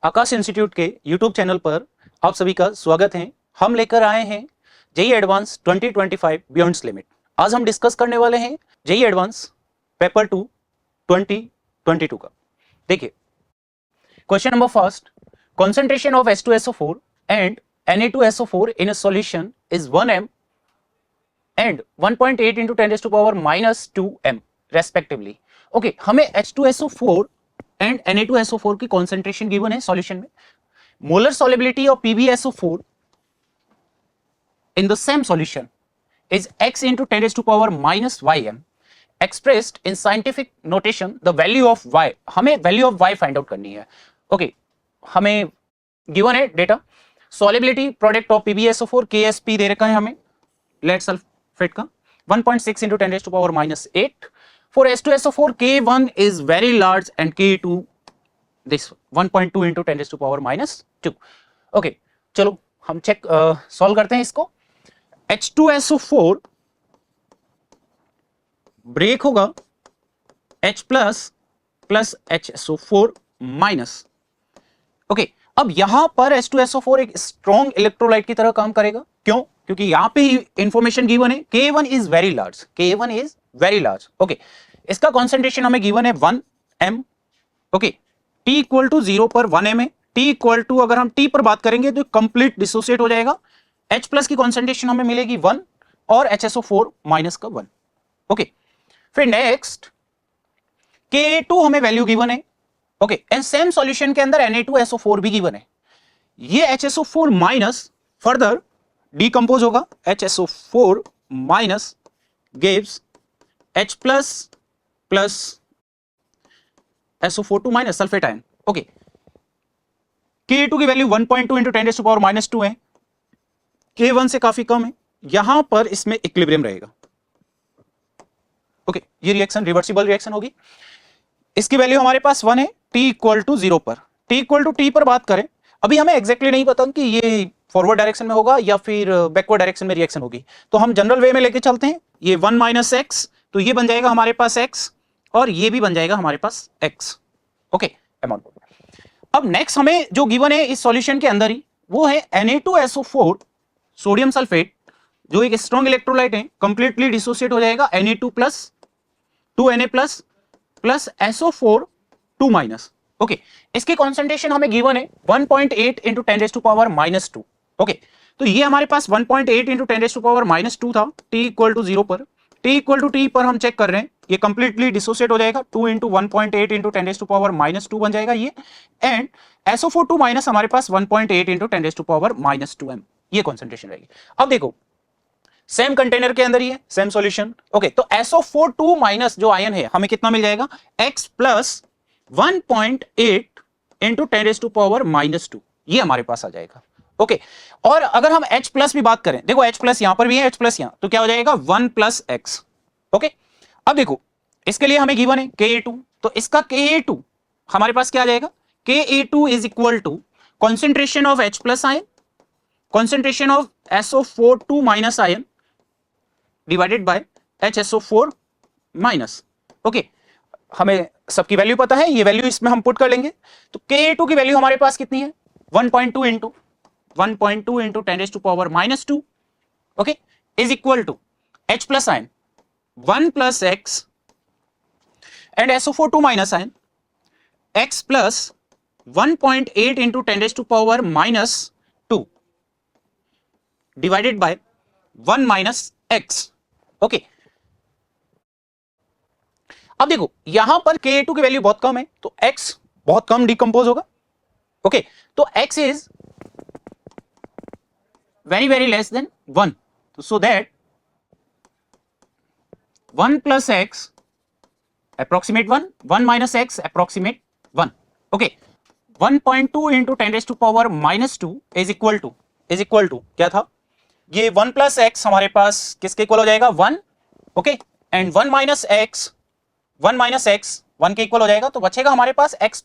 आकाश institute के YouTube channel पर आप सभी का स्वागत है। हम लेकर आए हैं जेईई एडवांस 2025 बियॉन्ड्स लिमिट। आज हम डिस्कस करने वाले हैं जेईई एडवांस पेपर 2 2022 का। देखिए question number first, concentration of H2SO4 and Na2SO4 in a solution is 1m and 1.8 into 10 raised to power minus 2m respectively। Okay, हमें H2SO4 एंड Na2SO4 की concentration given है solution में। Molar solubility of PbSO4 in the same solution is x into 10 raised to power minus ym expressed in scientific notation the value of y। हमें value of y find out करनी है। Okay, हमें given है data solubility product of PbSO4 KSP दे रखा है हमें lead sulphate का 1.6 into 10 raised to power minus 8। For H2SO4 K1 is very large and K2 this 1.2 into 10 raised to power minus 2। Okay, चलो हम चेक सॉल्व करते हैं इसको। H2SO4 ब्रेक होगा H plus plus HSO4 minus. Okay, अब यहां पर H2SO4 एक स्ट्रॉन्ग इलेक्ट्रोलाइट की तरह काम करेगा। क्यों? क्योंकि यहां पे ही इंफॉर्मेशन गिवन है K1 is very large, K1 is very large. Okay, इसका कॉन्सेंट्रेशन हमें गिवन है 1m। Okay, T equal to 0 पर 1m है। T इक्वल टू अगर हम T पर बात करेंगे तो कंप्लीट डिसोसिएट हो जाएगा। H प्लस की कॉन्सेंट्रेशन हमें मिलेगी 1 और HSO4 माइनस का 1। ओके, फिर नेक्स्ट K2 हमें वैल्यू गिवन है। ओके, एंड सेम सॉल्यूशन के अंदर Na2SO4 भी गिवन है। ये HSO4 माइनस फर्दर डिकंपोज होगा। HSO4 minus gives H plus plus SO4 minus sulphate ion. Okay, K2 की value 1.2 into 10 raised to power minus 2 है, K1 से काफी कम है। यहां पर इसमें इक्विलिब्रियम रहेगा। ओके, ये रिएक्शन रिवर्सिबल रिएक्शन होगी। इसकी वैल्यू हमारे पास 1 है T इक्वल टू 0 पर। T इक्वल टू T पर बात करें, अभी हमें एग्जैक्टली नहीं पता कि ये फॉरवर्ड डायरेक्शन में होगा या फिर बैकवर्ड डायरेक्शन में रिएक्शन होगी, तो हम जनरल वे में लेके चलते हैं। ये 1 माइनस एक्स, तो ये बन जाएगा हमारे पास x और ये भी बन जाएगा हमारे पास x। Okay, amount. अब नेक्स्ट हमें जो गिवन है इस सॉल्यूशन के अंदर ही वो है Na2SO4 सोडियम सल्फेट, जो एक स्ट्रॉन्ग इलेक्ट्रोलाइट है, कंप्लीटली डिसोसिएट हो जाएगा Na2 plus 2Na plus plus SO4 2 minus. Okay, इसकी कॉन्सेंट्रेशन हमें गिवन है 1.8 into 10 raised to power minus 2। Okay, तो ये हमारे पास 1.8 into 10 raised to power minus 2 था T इक्वल टू 0 पर। T इक्वल टू T पर हम चेक कर रहे हैं, ये कंप्लीटली डिसोसिएट हो जाएगा। 2 into 1.8 into 10 raised to power minus 2 बन जाएगा ये, एंड SO4 2 माइनस हमारे पास 1.8 into 10 raised to power minus 2m, ये कॉन्सेंट्रेशन रहेगी। अब देखो सेम कंटेनर के अंदर ही है, सेम सॉल्यूशन। ओके, तो SO4 2 माइनस जो आयन है हमें कितना मिल जाएगा, x plus 1.8 into 10 raised to power minus 2, ये हमारे पास आ जाएगा। ओके, और अगर हम H प्लस भी बात करें, देखो H प्लस यहां पर भी है, H प्लस यहां, तो क्या हो जाएगा 1 प्लस x। ओके, अब देखो इसके लिए हमें गिवन है Ka2, तो इसका Ka2 हमारे पास क्या आ जाएगा, Ka2 is equal to concentration of H plus ion, concentration of SO4 2 minus ion divided by HSO4 minus. Okay, हमें सबकी वैल्यू पता है, ये वैल्यू इसमें हम पुट कर लेंगे, तो Ka2 की वैल्यू हमारे पास कितनी है 1.2 into 10 raised to power minus 2। Okay, is equal to H plus ion 1 plus x and SO4 2 minus ion x plus 1.8 into 10 raised to power minus 2 divided by 1 minus x। Okay, अब देखो यहां पर Ka2 की value बहुत कम है, तो x बहुत कम decompose होगा। ओके, तो x is very very less than 1, so that 1 plus x approximate 1, 1 minus x approximate 1। okay, 1.2 into 10 raised to power minus 2 is equal to क्या था, ये 1 plus x हमारे पास किसके इक्वल हो जाएगा 1। ओके, एंड 1 minus x 1 के equal हो जाएगा, तो बचेगा हमारे पास x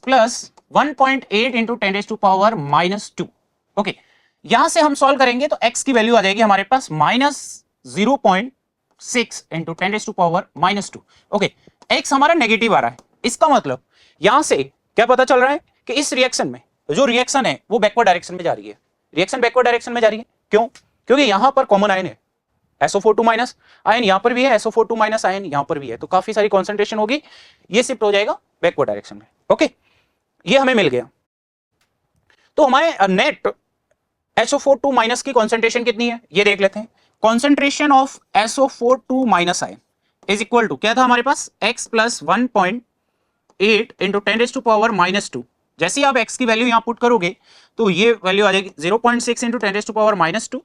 plus 1.8 into 10 raised to power minus 2। Okay, यहां से हम सॉल्व करेंगे तो x की वैल्यू आ जाएगी हमारे पास minus 0.6 into 10 raised to power minus 2। Okay, x हमारा नेगेटिव आ रहा है, इसका मतलब यहां से क्या पता चल रहा है कि इस रिएक्शन में जो रिएक्शन है वो बैकवर्ड डायरेक्शन में जा रही है, रिएक्शन बैकवर्ड डायरेक्शन में जा रही है। क्यों? क्योंकि यहां पर कॉमन आयन है SO4 माइनस आयन, यहां पर भी है SO4 माइनस आयन, यहां पर भी है, तो काफी सारी कॉन्सेंट्रेशन होगी, ये शिफ्ट हो जाएगा बैकवर्ड डायरेक्शन में। ओके, ये हमें मिल गया। तो हमारे नेट SO4 माइनस की कॉन्सेंट्रेशन कितनी है ये देख लेते हैं। Concentration of SO4 minus ion is equal to क्या था हमारे पास, x प्लस 1.8 इंटू 10⁻⁻²। जैसे ही आप x की वैल्यू यहां पुट करोगे तो ये वैल्यू आ जाएगी 0.6 into 10⁻⁻²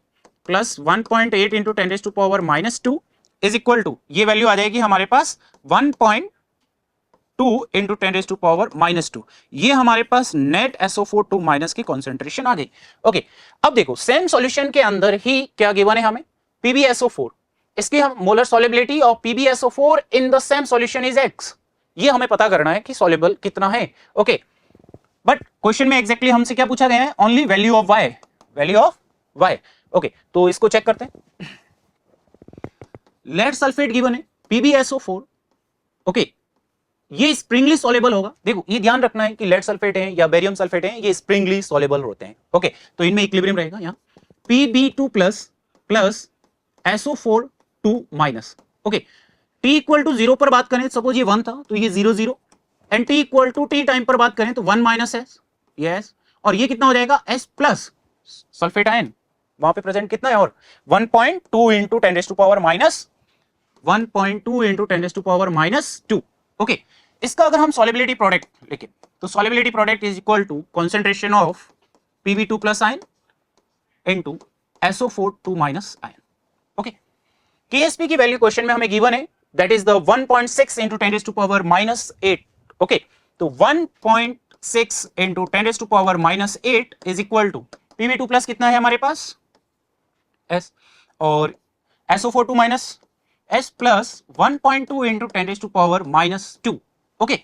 plus 1.8 into 10⁻⁻² is equal to ये वैल्यू आ जाएगी हमारे पास 1.2 इंटू 10⁻⁻²। ये हमारे पास नेट SO4 माइनस की कॉन्सेंट्रेशन आ गई। ओके, अब देखो सेम सॉल्यूशन के अंदर ही क्या गिवन है हमें, PbSO4, इसकी हम molar solubility of PbSO4 in the same solution is x, ये हमें पता करना है कि सॉल्युबल कितना है। ओके, बट क्वेश्चन में एग्जैक्टली हमसे क्या पूछा गया है, only value of y, value of y। Okay, तो इसको चेक करते हैं। लेड सल्फेट गिवन है PbSO4। ओके, ये स्प्रिंगली सॉल्युबल होगा। देखो ये ध्यान रखना है कि लेड सल्फेट है या बेरियम सल्फेट है, ये स्प्रिंगली सॉल्युबल होते हैं। ओके, तो इनमें इक्विलिब्रियम रहेगा यहाँ Pb2 plus plus SO4 2 minus. Okay, t equal to 0 पर बात करें, सपोज ये 1 था तो ये 0 0, and t equal to t time पर बात करें तो 1 माइनस s, यस, और ये कितना हो जाएगा s प्लस सल्फेट आयन वहां पे प्रेजेंट कितना है, और 1.2 इंटू 1.2 इंटू 10⁻⁻²। ओके, इसका अगर हम सॉल्युबिलिटी प्रोडक्ट लिखें तो solubility product is equal to concentration of Pb2 plus ion into SO4 minus ion. Okay, KSP की वैल्यू क्वेश्चन में हमें गिवन है, that is the 1.6 into 10⁻⁻8। Okay, तो 1.6 into 10⁻⁻8 is equal to Pb2 plus कितना है हमारे पास S, और SO4 minus S plus 1.2 into 10⁻⁻²। Okay,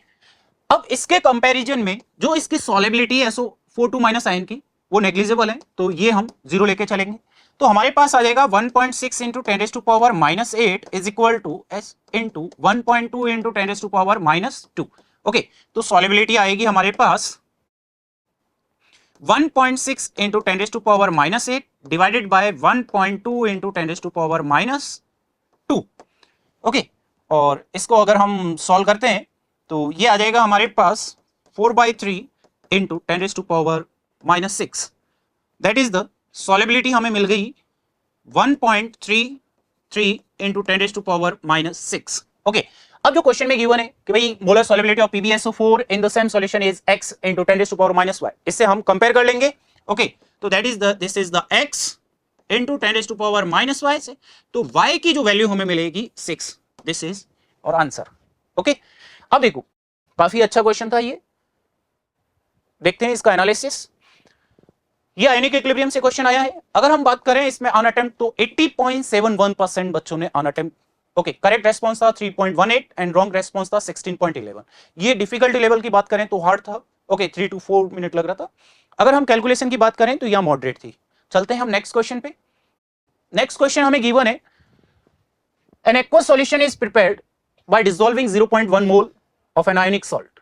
अब इसके कंपैरिजन में जो इसकी सॉल्युबिलिटी है SO4 माइनस आयन की वो नेग्लिजिबल है, तो ये हम 0 लेके चलेंगे, तो हमारे पास आ जाएगा 1.6 into 10⁻⁻8 is equal to S into 1.2 into 10⁻⁻²। Okay, तो सॉल्युबिलिटी आएगी हमारे पास 1.6 into 10⁻⁻8 divided by 1.2 into 10⁻⁻²। Okay, और इसको अगर हम सॉल्व करते हैं तो ये आ जाएगा हमारे पास 4/3 into 10⁻⁻6, that is the solubility हमें मिल गई 1.33 इंटू 10⁻⁻6। ओके, अब जो क्वेश्चन में गिवन है कि भाई molar solubility of PbSO4 in the same solution is x into 10⁻⁻⁻y, इससे हम कंपेयर कर लेंगे। ओके, तो that is the this is the x into 10⁻⁻y से, तो y की जो वैल्यू हमें मिलेगी 6, दिस इज और आंसर। ओके, अब देखो काफी अच्छा क्वेश्चन था ये, देखते हैं इसका एनालिसिस। ये आयनिक इक्विलिब्रियम से क्वेश्चन आया है। अगर हम बात करें इसमें ऑन अटेम्प्ट तो 80.71% बच्चों ने on attempt, okay, correct response था 3.18 एंड रॉन्ग रेस्पॉन्स था 16.11। ये डिफिकल्टी लेवल की बात करें तो हार्ड था, ओके, 3 to 4 मिनट लग रहा था। अगर हम कैलकुलेशन की बात करें तो यह मॉडरेट थी। चलते हैं हम नेक्स्ट क्वेश्चन पे। नेक्स्ट क्वेश्चन हमें गिवन है, an aqueous solution is prepared by dissolving 0.1 mole of an ionic salt.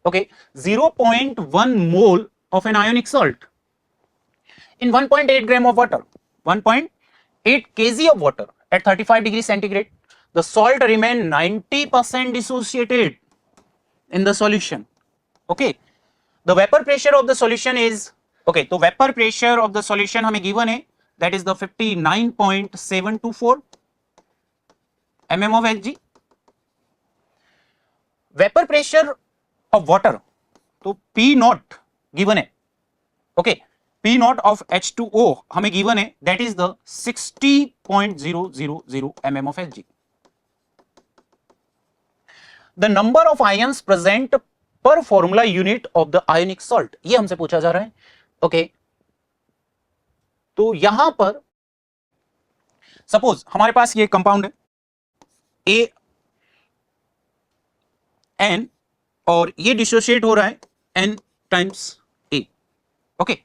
Okay, 0.1 mole of an ionic salt in 1.8 gram of water, 1.8 kg of water at 35 degrees centigrade. The salt remain 90% dissociated in the solution. Okay, the vapor pressure of the solution is, okay, तो vapor pressure of the solution हमें given है, that is the 59.724 mm of Hg. Vapor pressure of water तो P naught given है, okay, P naught of H2O हमें given है, that is the 60.000 mm of Hg. The number of ions present per formula unit of the ionic salt, ये हमसे पूछा जा रहा है। ओके, तो यहां पर सपोज हमारे पास ये कंपाउंड है AN और ये डिसोशिएट हो रहा है N times A। Okay,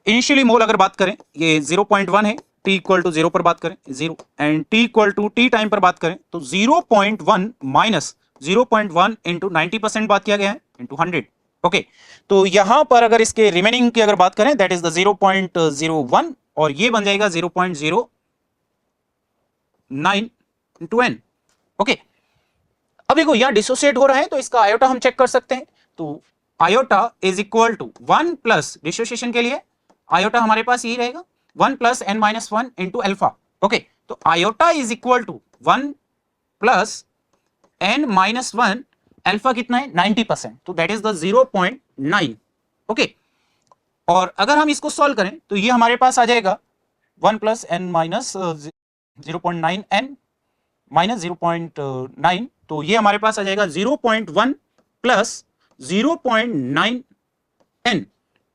initially mole अगर बात करें ये 0.1 है, t इक्वल टू 0 पर बात करें 0, and t equal to t time पर बात करें तो 0.1 माइनस 0.1 इंटू 90% बात किया गया है इंटू 100। ओके, तो यहां पर अगर इसके रिमेनिंग की अगर बात करें दैट इज द 0.01 और ये बन जाएगा 0.09 इंटू n। ओके, अब देखो यहां डिसोसिएट हो रहा है तो इसका आयोटा हम चेक कर सकते हैं। तो iota is equal to 1 plus dissociation के लिए आयोटा हमारे पास यही रहेगा 1 plus n minus 1 into alpha. Okay, तो iota is equal to 1 plus n minus 1, alpha कितना है 90%, तो दैट इज द 0.9। ओके, और अगर हम इसको सॉल्व करें तो ये हमारे पास आ जाएगा 1 plus n minus 0.9 n minus 0.9, तो ये हमारे पास आ जाएगा 0.1 प्लस 0.9 n,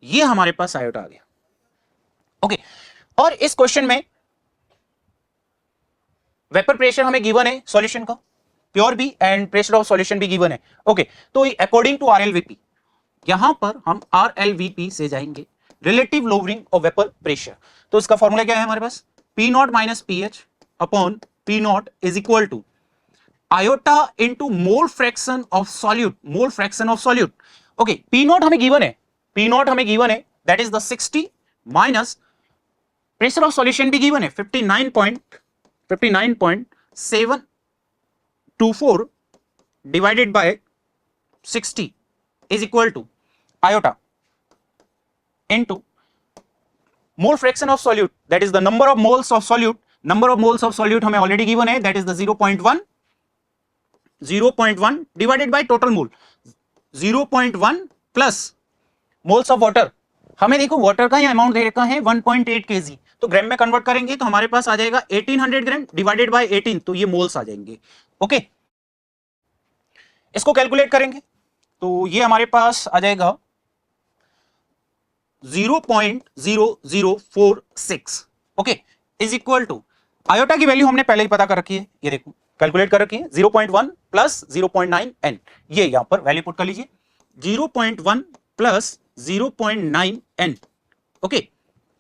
ये हमारे पास आयोटा आ गया। ओके, और इस क्वेश्चन में वेपर प्रेशर हमें गिवन है सॉल्यूशन का, pure B and pressure of solution भी गिवन है। ओके, तो अकॉर्डिंग टू आरएलवीपी यहां पर हम आरएलवीपी से जाएंगे relative lowering of vapour pressure. तो इसका फॉर्मूला क्या है हमारे पास, P not minus P H upon P not is equal to iota into mole fraction of solute, mole fraction of solute. Okay, P not हमें given है, P not हमें given है that is the 60 minus pressure of solution भी given है 59.724 divided by 60 is equal to iota into mole fraction of solute, that is the number of moles of solute, number of moles of solute हमें already given है that is the 0.1 divided by total mole 0.1 plus moles of water, हमें देखो water का ये amount दे रखा है 1.8 kg, तो ग्राम में कन्वर्ट करेंगे तो हमारे पास आ जाएगा 1800 ग्राम डिवाइडेड बाय 18, तो ये मोल्स आ जाएंगे। ओके, इसको कैलकुलेट करेंगे तो ये हमारे पास आ जाएगा 0.0046। Okay, is equal to iota की वैल्यू हमने पहले ही पता कर रखी है, ये देखो कैलकुलेट कर रखी है 0.1 प्लस 0.9 n, ये यहां पर वैल्यू पुट कर लीजिए 0.1 plus 0.9 n। Okay,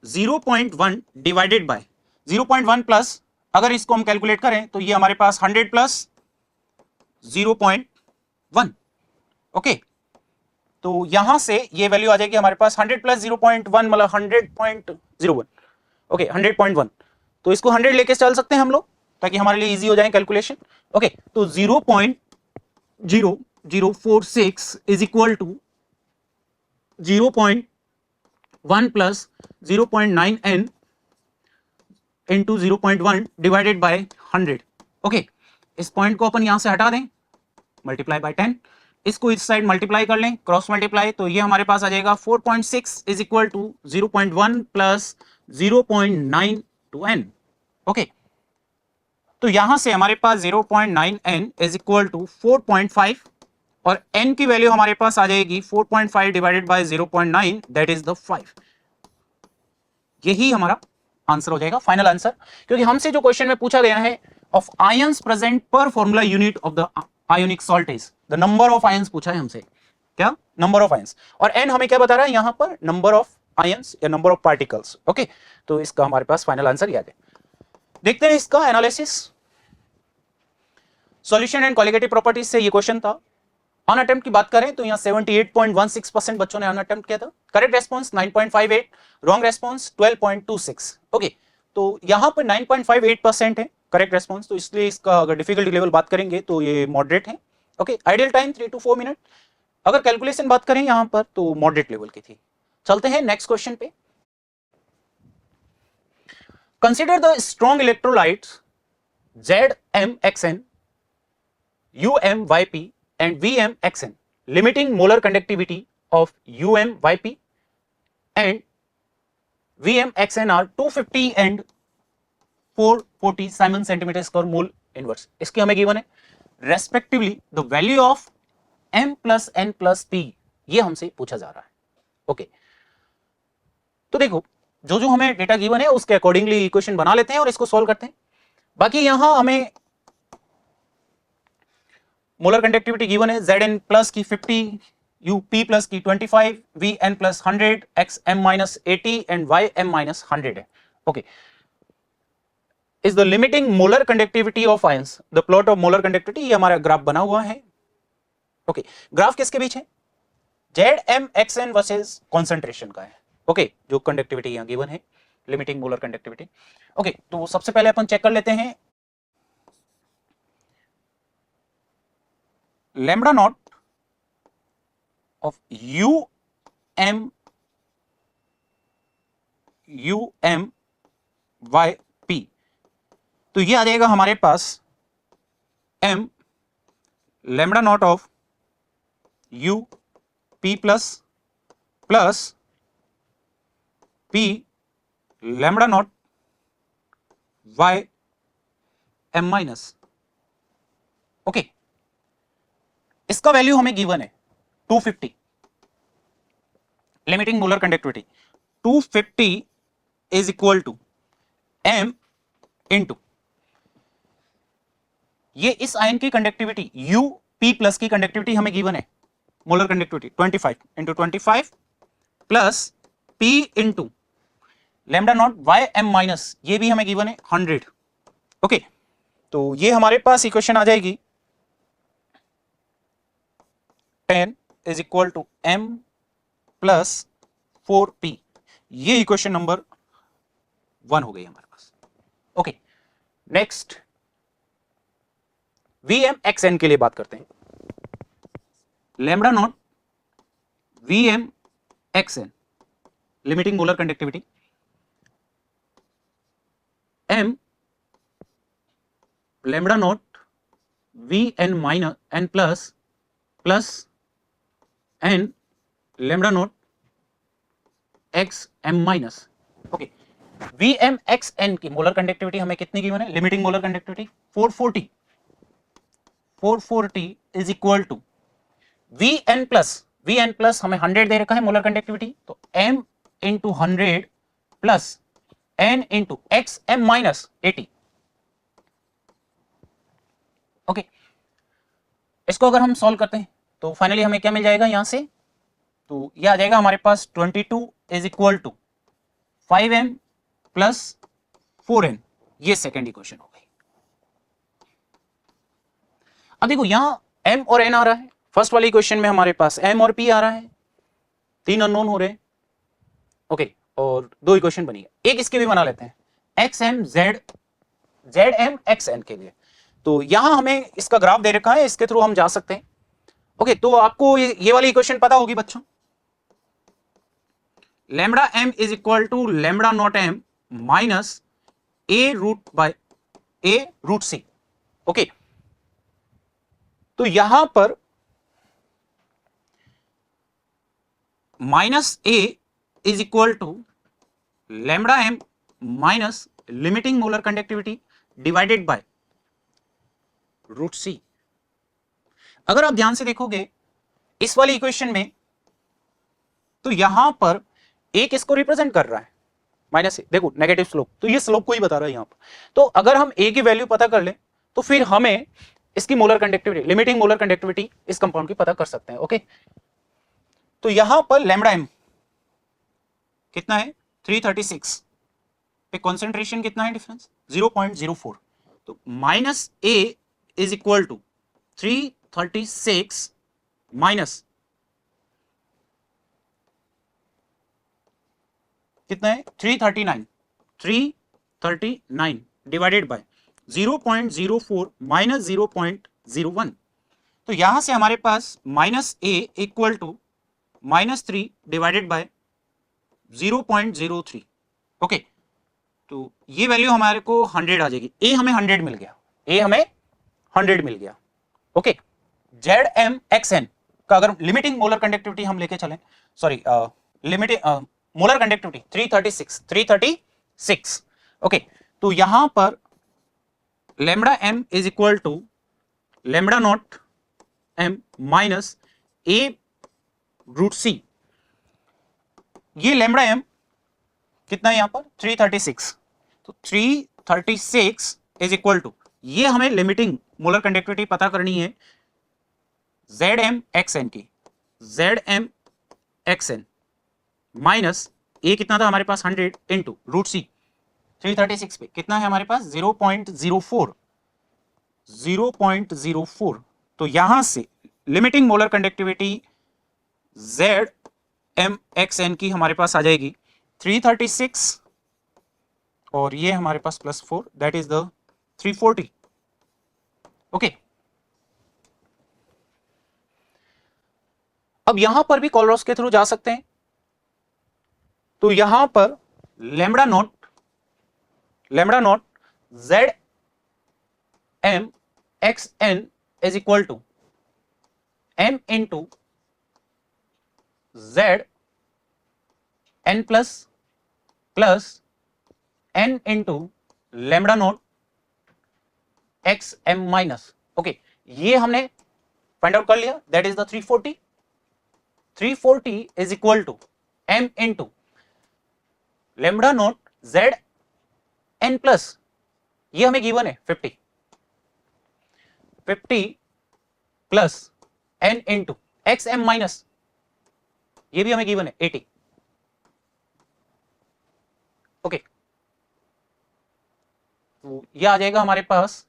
0.1 divided bye 0.1 plus अगर इसको हम कैलकुलेट करें तो ये हमारे पास 100 प्लस 0.1। ओके, तो यहां से ये वैल्यू आ जाएगी हमारे पास 100 प्लस 0.1 मतलब 100.01। ओके, 100.1, तो इसको 100 लेके चल सकते हैं हम लोग ताकि हमारे लिए इजी हो जाए कैलकुलेशन। ओके, तो 0.0046 is equal to 0.1 plus 0.9 n into 0.1 divided by 100। Okay, इस पॉइंट को अपन यहां से हटा दें, मल्टीप्लाई बाय 10, इसको इस साइड मल्टीप्लाई कर लें, क्रॉस मल्टीप्लाई, तो ये हमारे पास आ जाएगा 4.6 is equal to 0.1 plus 0.9 to n। Okay, तो यहां से हमारे पास 0.9 n इज इक्वल टू 4.5 और n की वैल्यू हमारे पास आ जाएगी 4.5 divided by 0.9 that is the 5। यही हमारा आंसर हो जाएगा, फाइनल आंसर, क्योंकि हमसे जो क्वेश्चन में पूछा गया है ऑफ आयंस प्रेजेंट पर formula unit of the ionic salt is the number of ions पूछा है हमसे, क्या नंबर ऑफ आयंस, और n हमें क्या बता रहा है यहां पर नंबर ऑफ आयंस या नंबर ऑफ पार्टिकल्स। ओके, तो इसका हमारे पास फाइनल आंसर याद है। देखते हैं इसका analysis. Solution and colligative properties से ये क्वेश्चन था। ऑन अटेम्प्ट की बात करें तो यहाँ 78.16% बच्चों ने ऑन अटेम्प्ट किया था। Correct response 9.58, wrong response 12.26। Okay, तो यहाँ पर 9.58% है करेक्ट रेस्पॉन्स, तो इसलिए इसका अगर डिफिकल्टी लेवल बात करेंगे तो ये मॉडरेट है। Okay, ideal time 3 to 4 minute. अगर कैलकुलेशन बात करें यहाँ पर तो मॉडरेट लेवल की थी। चलते हैं नेक्स्ट क्वेश्चन पे। Consider the strong electrolytes ZmXn, UmYp and VmXn limiting molar conductivity of UmYp and VmXn are 250 and 440 Simon centimeters per mole inverse। इसकी हमें गिवन है respectively the value of m plus n plus p, ये हमसे पूछा जा रहा है। Okay, तो देखो जो जो हमें डेटा गिवन है उसके अकॉर्डिंगली इक्वेशन बना लेते हैं और इसको सॉल्व करते हैं। बाकी यहां हमें मोलर कंडक्टिविटी गिवन है Zn प्लस की 50, Up प्लस की 25, Vn plus 100, Xm minus 80 and Ym minus 100 है। Okay, is the limiting molar conductivity of ions, the plot of molar conductivity, ये हमारा ग्राफ बना हुआ है ओके, ग्राफ किसके बीच है? ZmXn वर्सेस कॉन्सेंट्रेशन का है। ओके, जो कंडक्टिविटी यहां गिवन है, लिमिटिंग मोलर कंडक्टिविटी। ओके, तो सबसे पहले अपन चेक कर लेते हैं लैम्बडा नॉट ऑफ UmYP, तो ये आ जाएगा हमारे पास m lambda naught of UP plus P lambda naught YM minus. Okay, इसका वैल्यू हमें गिवन है 250, limiting molar conductivity 250 is equal to m into ये इस आयन की कंडक्टिविटी UP प्लस की कंडक्टिविटी हमें गिवन है, molar conductivity 25 into 25 plus P into lambda naught YM minus, ये भी हमें गिवन है 100। ओके, तो ये हमारे पास इक्वेशन आ जाएगी 10 is equal to m plus 4p, ये इक्वेशन नंबर 1 हो गई हमारे पास। ओके, नेक्स्ट Vmxn के लिए बात करते हैं। Lambda naught Vmxn limiting molar conductivity m lambda naught Vn minus n plus n lambda naught xm minus. Okay, Vmxn की मोलर कंडक्टिविटी हमें कितनी गिवन है? Limiting molar conductivity 440 is equal to Vn plus हमें 100 दे रखा है molar conductivity, तो m into 100 plus n into xm minus 80। Okay, इसको अगर हम सॉल्व करते हैं तो फाइनली हमें क्या मिल जाएगा यहां से? तो यह आ जाएगा हमारे पास 22 is equal to 5m plus 4n, ये सेकेंड इक्वेशन हो गई। अब देखो यहां m और n आ रहा है, फर्स्ट वाली इक्वेशन में हमारे पास m और p आ रहा है, 3 अननोन हो रहे हैं। ओके, और 2 इक्वेशन बनी है, एक इसके भी बना लेते हैं ZmXn के लिए। तो यहां हमें इसका ग्राफ दे रखा है, इसके थ्रू हम जा सकते हैं। ओके, तो आपको ये वाली इक्वेशन पता होगी बच्चों, lambda m is equal to lambda naught m minus a root c। Okay, तो यहां पर minus a is equal to lambda m minus limiting molar conductivity divided by root c। अगर आप ध्यान से देखोगे इस वाली इक्वेशन में, तो यहां पर एक इसको रिप्रेजेंट कर रहा है माइनस ए, देखो नेगेटिव स्लोप, तो ये स्लोप को ही बता रहा है यहां पर। तो अगर हम ए की वैल्यू पता कर लें तो फिर हमें इसकी molar conductivity, limiting molar conductivity इस कंपाउंड की पता कर सकते हैं। ओके, तो यहां पर लैम्बडा m कितना है? 336 पे कॉन्सेंट्रेशन कितना है डिफरेंस? 0.04, तो minus a is equal to 336 minus कितना है? 339 डिवाइडेड बाय 0.04 माइनस 0.01, तो यहां से हमारे पास minus A equal to -3 divided by 0.03। Okay, तो ये वैल्यू हमारे को 100 आ जाएगी। ए हमें 100 मिल गया, ओके, ZmXn का अगर लिमिटिंग मोलर कंडक्टिविटी हम लेके चलें, sorry limiting molar conductivity 336। Okay, तो यहां पर lambda m is equal to lambda naught m minus a root c। ये लैम्बडा m कितना है यहां पर? 336, तो 336 इज इक्वल टू, ये हमें लिमिटिंग मोलर कंडक्टिविटी पता करनी है ZmXn की, ZmXn माइनस ए कितना था हमारे पास? 100 इंटू रूट सी 336 पे कितना है हमारे पास? 0.04, तो यहां से लिमिटिंग मोलर कंडक्टिविटी ZmXn की हमारे पास आ जाएगी 336 और ये हमारे पास +4 दैट इज द 340। ओके, अब यहां पर भी कॉलरॉस के थ्रू जा सकते हैं, तो यहां पर lambda naught ZmXn is equal to m into Zn plus n into lambda naught XM minus. Okay, ये हमने फाइंड आउट कर लिया, that is the 340। 340 is equal to m into lambda naught Zn plus, ये हमें given है 50 plus n into XM minus, ये भी हमें गिवन है 80। ओके, तो ये आ जाएगा हमारे पास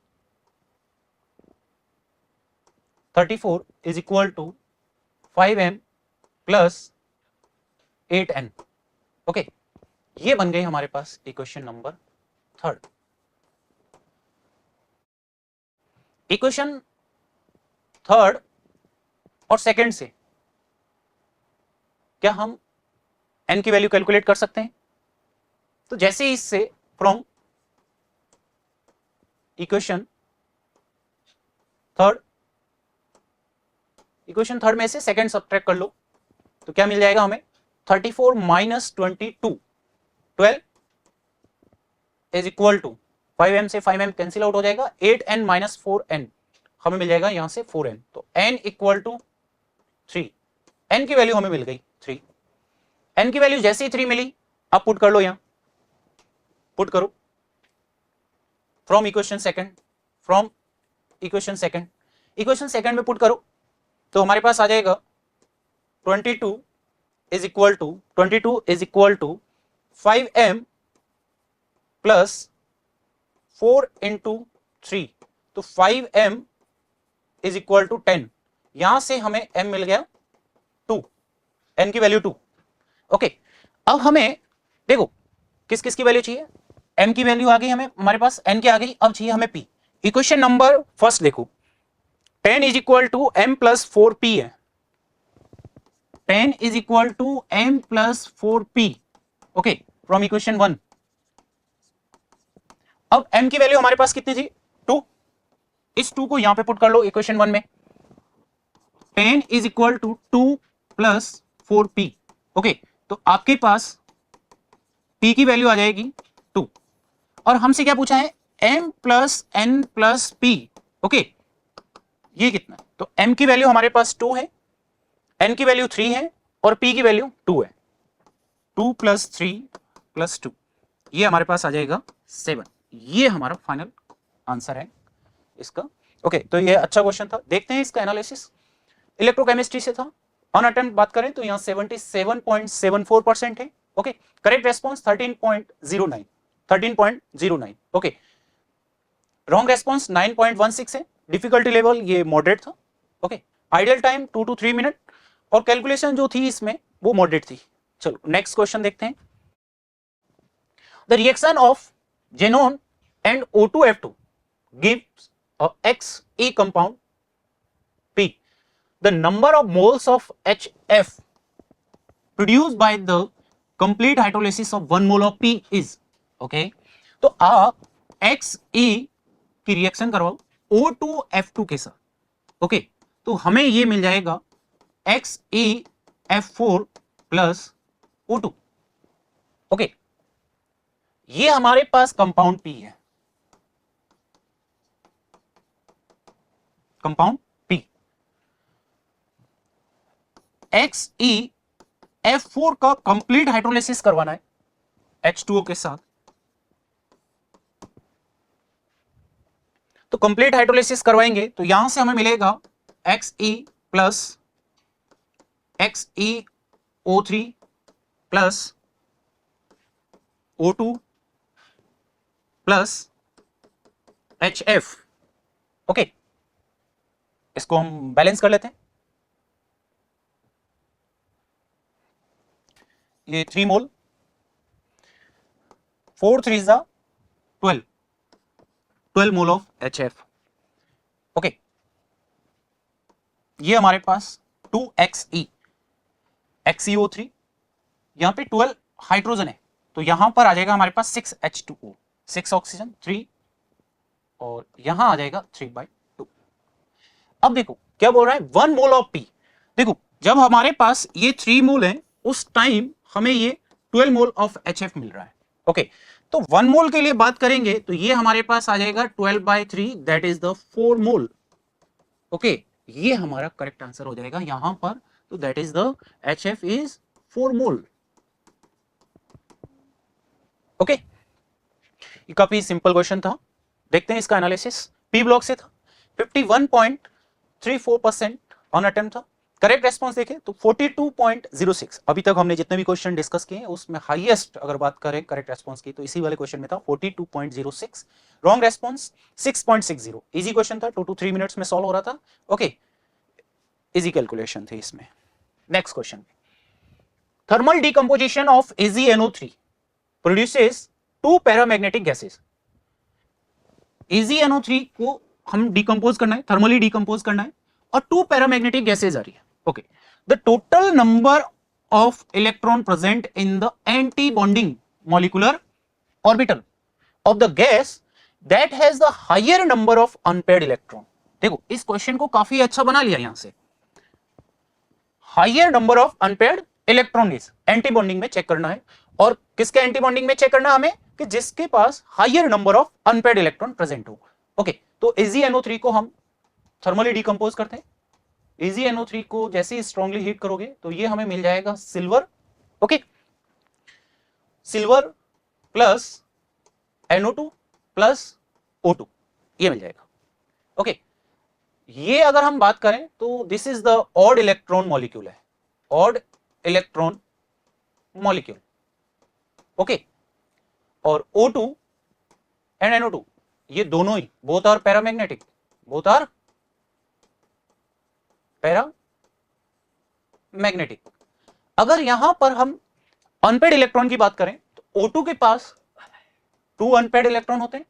34 is equal to 5m plus 8n। Okay, ये बन गई हमारे पास इक्वेशन नंबर 3। इक्वेशन 3 और 2 से क्या हम n की वैल्यू कैलकुलेट कर सकते हैं? तो जैसे ही इससे फ्रॉम इक्वेशन 3 में से 2 सब्ट्रैक्ट कर लो, तो क्या मिल जाएगा हमें? 34 minus 22 12 is equal to 5m से 5m कैंसिल आउट हो जाएगा, 8n माइनस 4n हमें मिल जाएगा यहां से 4n, तो n इक्वल टू 3। n की वैल्यू हमें मिल गई 3। n की वैल्यू जैसे ही 3 मिली, आप पुट कर लो, यहां पुट करो फ्रॉम इक्वेशन सेकंड में पुट करो, तो हमारे पास आ जाएगा 22 is equal to 5m plus 4 into 3, तो 5m इज इक्वल टू 10। यहां से हमें m मिल गया 2, n की वैल्यू 2। ओके, अब हमें देखो किस किस की वैल्यू चाहिए, m की वैल्यू आ गई हमें, हमारे पास n की आ गई, अब चाहिए हमें p। इक्वेशन नंबर फर्स्ट देखो, 10 is equal to m plus 4p है, 10 is equal to m plus 4p। Okay, from equation 1। अब m की वैल्यू हमारे पास कितनी थी? 2। इस 2 को यहां पे पुट कर लो इक्वेशन 1 में, 10 is equal to 2 plus 4p। Okay, तो आपके पास p की वैल्यू आ जाएगी 2, और हमसे क्या पूछा है? m plus n plus p। Okay, ये कितना? तो m की वैल्यू हमारे पास 2 है, n की वैल्यू 3 है और p की वैल्यू 2 है। 2 प्लस 3 प्लस 2, ये हमारे पास आ जाएगा 7। ये हमारा फाइनल आंसर है इसका। ओके, तो ये अच्छा क्वेश्चन था, देखते हैं इसका एनालिसिस। इलेक्ट्रोकेमिस्ट्री से था, ऑन अटेम्प्ट बात करें तो यहाँ 77.74% है। Okay, correct response 13.09। Okay, wrong response 9.16 है, डिफिकल्टी लेवल ये मॉडरेट था। Okay, ideal time 2 to 3 minute, और कैलकुलेशन जो थी इसमें वो मॉडरेट थी। चलो नेक्स्ट क्वेश्चन देखते हैं। The reaction of xenon and O2F2 gives a XE compound P. The number of moles of HF produced by the complete hydrolysis of 1 mole of P is, okay, तो आप XE की reaction करवाओ O2F2 के साथ। Okay, तो हमें ये मिल जाएगा XeF4 प्लस O2। ओके, ये हमारे पास कंपाउंड P है, कंपाउंड P। XeF4 का कंप्लीट हाइड्रोलिसिस करवाना है H2O के साथ, तो कंप्लीट हाइड्रोलिसिस करवाएंगे तो यहां से हमें मिलेगा Xe plus XeO3 plus O2 plus HF। Okay, इसको हम बैलेंस कर लेते हैं। ये 3 मोल, 4 3 जा 12 मोल ऑफ HF। ओके, ये हमारे पास 2xe XeO3, यहां पे 12 हाइड्रोजन है, तो यहां पर आ जाएगा हमारे पास 6H2O, 6 ऑक्सीजन 3, और यहां आ जाएगा 3/2। अब देखो क्या बोल रहा है, 1 मोल ऑफ P। देखो जब हमारे पास ये 3 मोल है उस टाइम हमें ये 12 मोल ऑफ HF मिल रहा है। ओके, तो 1 मोल के लिए बात करेंगे तो ये हमारे पास आ जाएगा 12/3, that is the 4 mole. Okay, ये हमारा करेक्ट आंसर हो जाएगा यहां पर, तो that is the HF is 4 mole. Okay, ये काफी सिंपल क्वेश्चन था, देखते हैं इसका एनालिसिस। पी ब्लॉक से था, 51.34% ऑन अटेम्प्ट था। करेक्ट रेस्पॉन्स देखें तो 42.06। अभी तक हमने जितने भी क्वेश्चन डिस्कस किए हैं उसमें हाईएस्ट अगर बात करें करेक्ट रेस्पॉन्स की तो इसी वाले क्वेश्चन में था 42.06। Wrong response 6.60। इजी क्वेश्चन था, 2 to 3 मिनट्स में सॉल्व हो रहा था। ओके, इजी कैलकुलेशन थी इसमें। Next question, thermal decomposition of AgNO3 produces 2 paramagnetic gases. AgNO3 को हम डिकम्पोज करना है, थर्मली डिकम्पोज करना है, और 2 पैरामैग्नेटिक गैसेज आ रही है। Okay, the total number of electron present in the anti bonding molecular orbital of the gas that has the higher number of unpaired electron. देखो इस क्वेश्चन को काफी अच्छा बना लिया यहां से, higher number of unpaired electron is anti bonding में चेक करना है, और किसके एंटी बॉन्डिंग में चेक करना हमें कि जिसके पास higher number of unpaired electron present हो। ओके, तो AgNO3 को हम थर्मली डिकम्पोज करते हैं। AgNO3 को जैसे ही स्ट्रांगली हीट करोगे तो ये हमें मिल जाएगा silver. Okay, silver plus NO2 plus O2, ये मिल जाएगा। ओके, ये अगर हम बात करें तो this is the odd electron molecule है, ऑड इलेक्ट्रॉन मॉलिक्यूल। ओके, और O2 एंड NO2 ये दोनों ही both are paramagnetic, both are paramagnetic. अगर यहां पर हम अनपेयर्ड इलेक्ट्रॉन की बात करें तो O2 के पास 2 अनपेयर्ड इलेक्ट्रॉन होते हैं,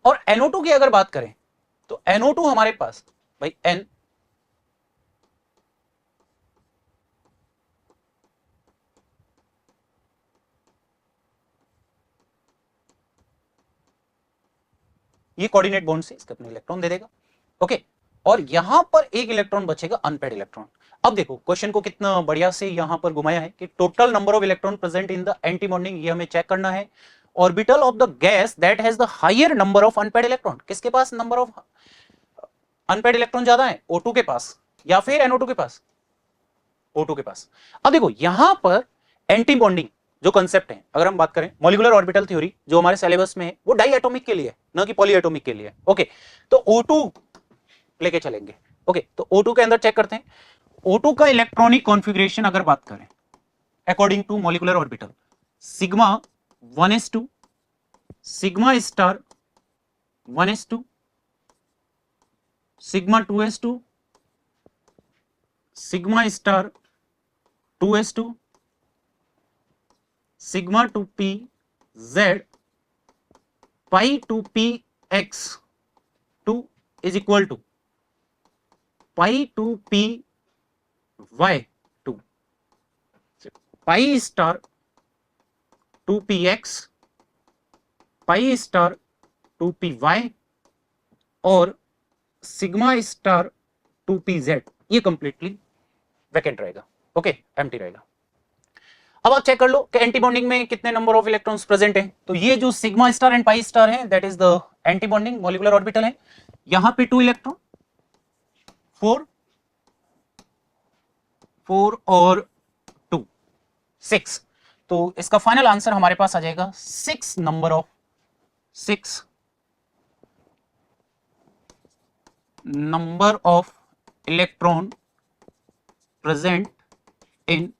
और NO2 की अगर बात करें तो NO2 हमारे पास भाई N, ये कोऑर्डिनेट बॉन्ड से इसका अपने इलेक्ट्रॉन दे देगा। ओके, और यहां पर एक इलेक्ट्रॉन बचेगा अनपेयर्ड इलेक्ट्रॉन। अब देखो क्वेश्चन को कितना बढ़िया से यहां पर घुमाया है कि total number of electron present in the anti bonding, ये हमें चेक करना है। Orbital of the gas that has the higher number of unpaired electron, किसके पास नंबर ऑफ अनपेयर्ड इलेक्ट्रॉन ज्यादा है, O2 के पास या फिर NO2 के पास, O2 के पास। अब देखो यहां पर एंटी बॉन्डिंग जो कंसेप्ट है, अगर हम बात करें मॉलिक्यूलर ऑर्बिटल थ्योरी जो हमारे सिलेबस में है वो डाई एटॉमिक के लिए है, ना कि पॉली एटॉमिक के लिए। ओके, तो O2 लेके चलेंगे। ओके, तो O2 के अंदर चेक करते हैं। O2 का इलेक्ट्रॉनिक कॉन्फ़िगरेशन अगर बात करें according to molecular orbital, sigma 1s2, sigma star 1s2, sigma 2s2, sigma star 2s2, sigma 2p z pi 2p x2 is equal to pi 2p y2, pi star 2px, pi star 2py और sigma star 2pz, ये completely vacant रहेगा। Okay, empty रहेगा। अब आप check कर लो कि anti bonding में कितने नंबर ऑफ इलेक्ट्रॉन्स प्रेजेंट हैं। तो ये जो sigma star and pi star है that is the anti bonding molecular orbital है। यहां पे 2 इलेक्ट्रॉन, 4 और 2 6, तो इसका फाइनल आंसर हमारे पास आ जाएगा 6 number of 6 number of electron present in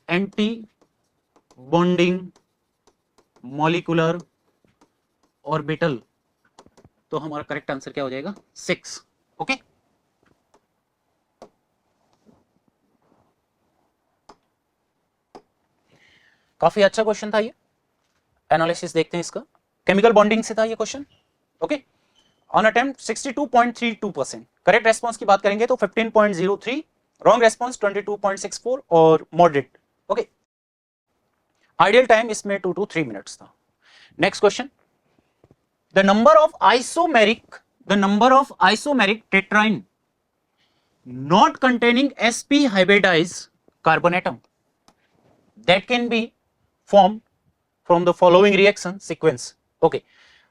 anti bonding molecular orbital. तो हमारा करेक्ट आंसर क्या हो जाएगा 6। ओके, काफी अच्छा क्वेश्चन था ये, एनालिसिस देखते हैं इसका, केमिकल बॉन्डिंग से था ये question. Okay, on attempt 62.32%, correct response की बात करेंगे तो 15.03, रॉन्ग रेस्पॉन्स 22.64 और मॉडरेट। ओके, आइडियल टाइम इसमें 2 to 3 मिनट्स था। Next question, the number of isomeric tetrayne not containing sp hybridized carbon atom that can be formed from the following reaction sequence। Okay,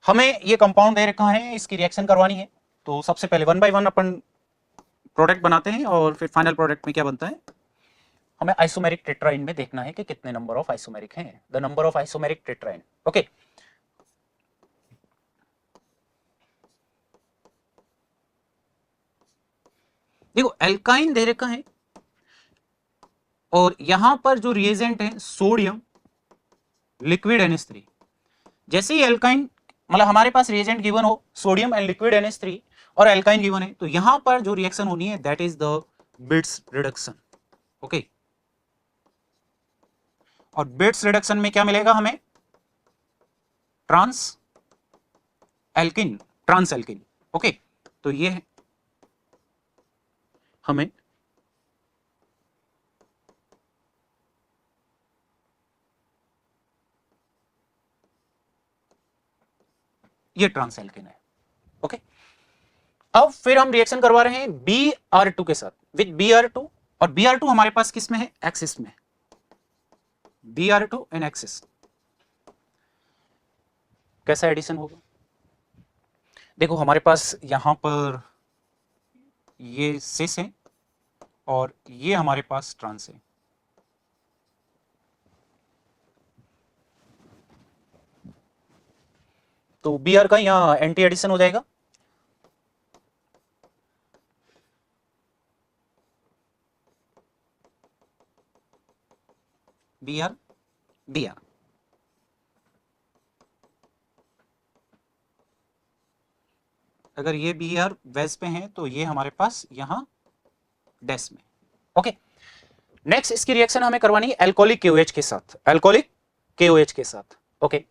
हमें ये compound दे रखा है, इसकी reaction करवानी है, तो सबसे पहले 1 by 1 अपन प्रोडक्ट बनाते हैं और फिर फाइनल प्रोडक्ट में क्या बनता है, हमें आइसोमेरिक टेट्राइन में देखना है कि कितने नंबर ऑफ आइसोमेरिक हैं, the number of isomeric tetrayne. Okay, देखो एल्काइन दे रखा है और यहां पर जो रिएजेंट है सोडियम लिक्विड NH3। जैसे ही एल्काइन, मतलब हमारे पास रिएजेंट गिवन हो सोडियम एंड लिक्विड NH3 और एल्काइन गिवन है, तो यहां पर जो रिएक्शन होनी है that is the bits reduction. Okay, और बिट्स रिडक्शन में क्या मिलेगा हमें, ट्रांस एल्किन। ओके, तो ये हमें ये ट्रांस एल्किन है। ओके, अब फिर हम रिएक्शन करवा रहे हैं Br2 के साथ विद Br2, और Br2 हमारे पास किस में है, एक्सिस में, Br2 इन एक्सिस। कैसा एडिशन होगा, देखो हमारे पास यहां पर ये सिस है और ये हमारे पास ट्रांस है, तो Br का यहां एंटी एडिशन हो जाएगा, Br। अगर ये Br वेज पे है तो ये हमारे पास यहां डैश में। ओके, नेक्स्ट इसकी रिएक्शन हमें करवानी है एल्कोहलिक KOH के साथ, एल्कोहलिक KOH के साथ। ओके,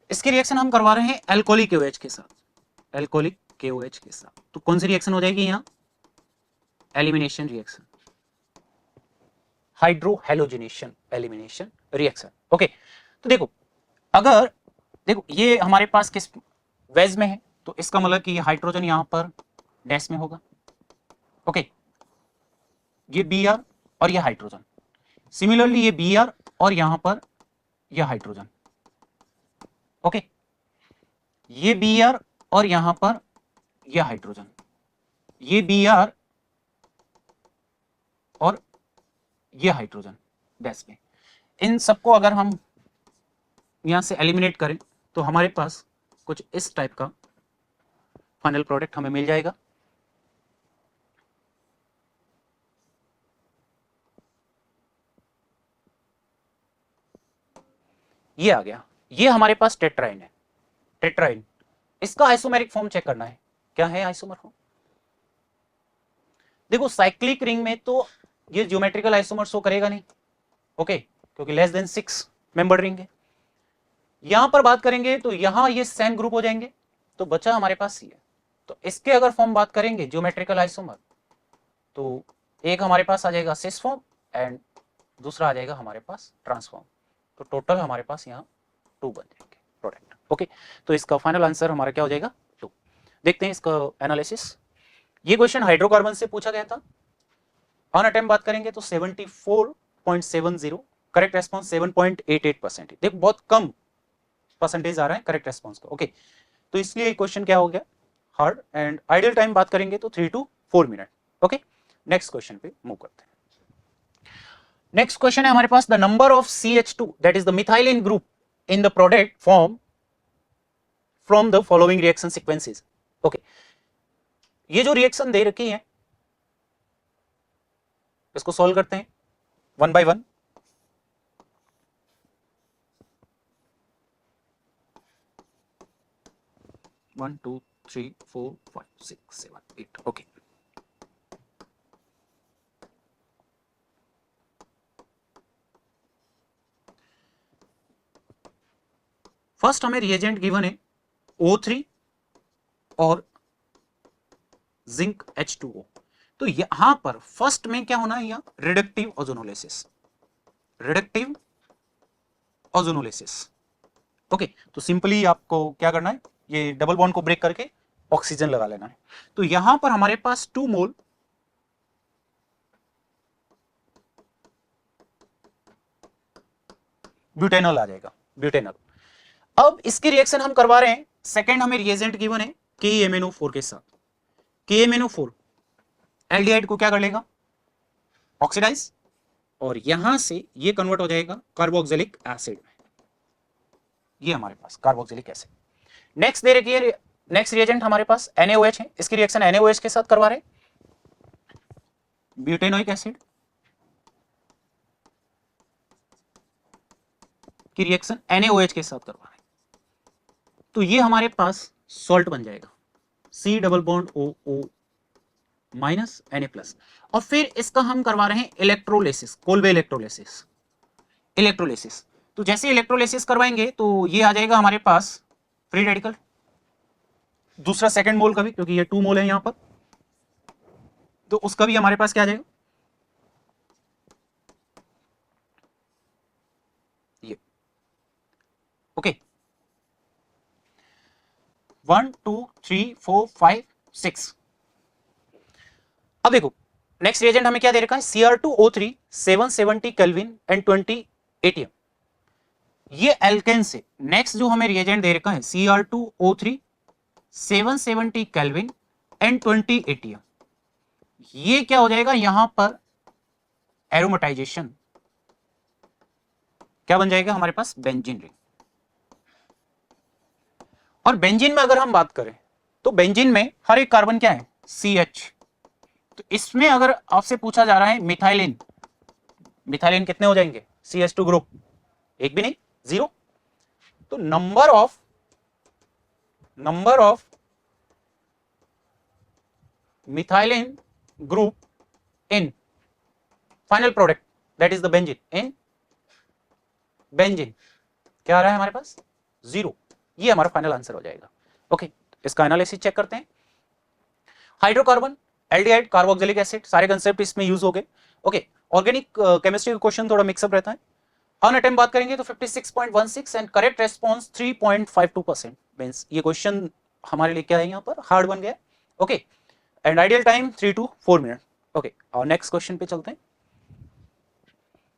इसकी रिएक्शन हम करवा रहे हैं एल्कोहलिक KOH के साथ, एल्कोहलिक KOH के साथ। तो कौन सी रिएक्शन हो जाएगी यहां, elimination reaction, hydrohalogenation elimination reaction. Okay, तो देखो अगर देखो ये हमारे पास किस वेज में है, तो इसका मतलब कि ये हाइड्रोजन यहां पर डैश में होगा। ओके, ये Br और ये हाइड्रोजन, सिमिलरली ये Br और यहां पर यह हाइड्रोजन। ओके, ये Br और यहां पर यह हाइड्रोजन, ये Br और यह हाइड्रोजन डैश में। इन सबको अगर हम यहां से एलिमिनेट करें तो हमारे पास कुछ इस टाइप का फाइनल प्रोडक्ट हमें मिल जाएगा। ये आ गया, ये हमारे पास टेट्राइन है, टेट्राइन। इसका आइसोमेरिक फॉर्म चेक करना है, क्या है आइसोमर फॉर्म। देखो साइक्लिक रिंग में तो ये ज्योमेट्रिकल आइसोमर शो करेगा नहीं, ओके, क्योंकि लेस देन 6 मेंबर रिंग है। यहां पर बात करेंगे तो यहां ये सेम ग्रुप हो जाएंगे, तो बचा हमारे पास ये। तो इसके अगर फॉर्म बात करेंगे ज्योमेट्रिकल आइसोमर, तो एक हमारे पास आ जाएगा सिस फॉर्म एंड दूसरा आ जाएगा हमारे पास ट्रांसफॉर्म। तो टोटल हमारे पास यहाँ 2 बन जाएंगे प्रोडक्ट। ओके, तो इसका फाइनल आंसर हमारा क्या हो जाएगा, 2। देखते हैं इसका एनालिसिस। ये क्वेश्चन हाइड्रोकार्बन से पूछा गया था। ऑन अटेम्प्ट बात करेंगे तो 74.70, करेक्ट रेस्पॉन्स 7.88%। देखो बहुत कम परसेंटेज आ रहा है करेक्ट रेस्पॉन्स का। ओके, तो इसलिए क्वेश्चन क्या हो गया, हार्ड। एंड आइडियल टाइम बात करेंगे तो 3 to 4 minute. Okay, next question पे मूव करते हैं। नेक्स्ट क्वेश्चन है हमारे पास, the number of CH2 that is the methylene group in the product form from the following reaction sequences. Okay, ये जो रिएक्शन दे रखी है इसको सॉल्व करते हैं one by one. One two three four five six seven eight. Okay, first हमें reagent given है O3 और जिंक H2O। तो यहां पर फर्स्ट में क्या होना है, यहां reductive ozonolysis, reductive ozonolysis. Okay, तो सिंपली आपको क्या करना है, ये डबल बॉन्ड को ब्रेक करके ऑक्सीजन लगा लेना है। तो यहां पर हमारे पास 2 मोल ब्यूटेनॉल आ जाएगा, ब्यूटेनॉल। अब इसकी रिएक्शन हम करवा रहे हैं, सेकेंड हमें रिएजेंट गिवन है KMnO4 के साथ। KMnO4 एल्डिहाइड को क्या कर लेगा, ऑक्सीडाइज, और यहां से ये कन्वर्ट हो जाएगा कार्बोक्सिलिक एसिड में। ये हमारे पास कार्बोक्सिलिक एसिड। नेक्स्ट दे रखी है, नेक्स्ट रिएजेंट हमारे पास NaOH है, इसकी रिएक्शन NaOH के साथ करवा रहे हैं, ब्यूटेनोइक एसिड की रिएक्शन NaOH के साथ करवा रहे हैं। तो ये हमारे पास सॉल्ट बन जाएगा, C double bond OO minus Na+। और फिर इसका हम करवा रहे हैं इलेक्ट्रोलिसिस, कोलवे इलेक्ट्रोलिसिस, इलेक्ट्रोलिसिस। तो जैसे इलेक्ट्रोलिसिस करवाएंगे तो ये आ जाएगा हमारे पास फ्री रेडिकल, दूसरा सेकंड मोल का भी, क्योंकि ये 2 मोल है यहां पर, तो उसका भी हमारे पास क्या आ जाएगा, ये। ओके, 1 2 3 4 5 6। अब देखो नेक्स्ट रिएजेंट हमें क्या दे रखा है, Cr2O3 770 केल्विन एंड 20 ATM। ये एल्केन से नेक्स्ट जो हमें रिएजेंट दे रखा है Cr2O3 770 केल्विन एंड 20 ATM। ये क्या हो जाएगा, यहां पर एरोमेटाइजेशन क्या बन जाएगा हमारे पास, बेंजीन रिंग। और बेंजीन में अगर हम बात करें तो बेंजीन में हर एक कार्बन क्या है, CH। तो इसमें अगर आपसे पूछा जा रहा है मिथाइलिन, मिथाइलिन कितने हो जाएंगे, CH2 ग्रुप, एक भी नहीं, 0। तो number of methylene group in final product that is the benzene, in benzene क्या आ रहा है हमारे पास, 0। ये हमारा फाइनल आंसर हो जाएगा। ओके, इसका एनालिसिस चेक करते हैं। हाइड्रोकार्बन, एल्डिहाइड, कार्बोक्सिलिक एसिड, सारे कंसेप्ट इसमें यूज हो गए। ओके, ऑर्गेनिक केमिस्ट्री का क्वेश्चन थोड़ा मिक्सअप रहता है। ऑन अटेम्प्ट बात करेंगे तो 56.16 एंड करेक्ट रेस्पॉन्स 3.52%। मींस ये क्वेश्चन हमारे लिए क्या है, यहाँ पर हार्ड बन गया। Okay, and ideal time 3 to 4 minute. Okay, और नेक्स्ट क्वेश्चन पे चलते हैं।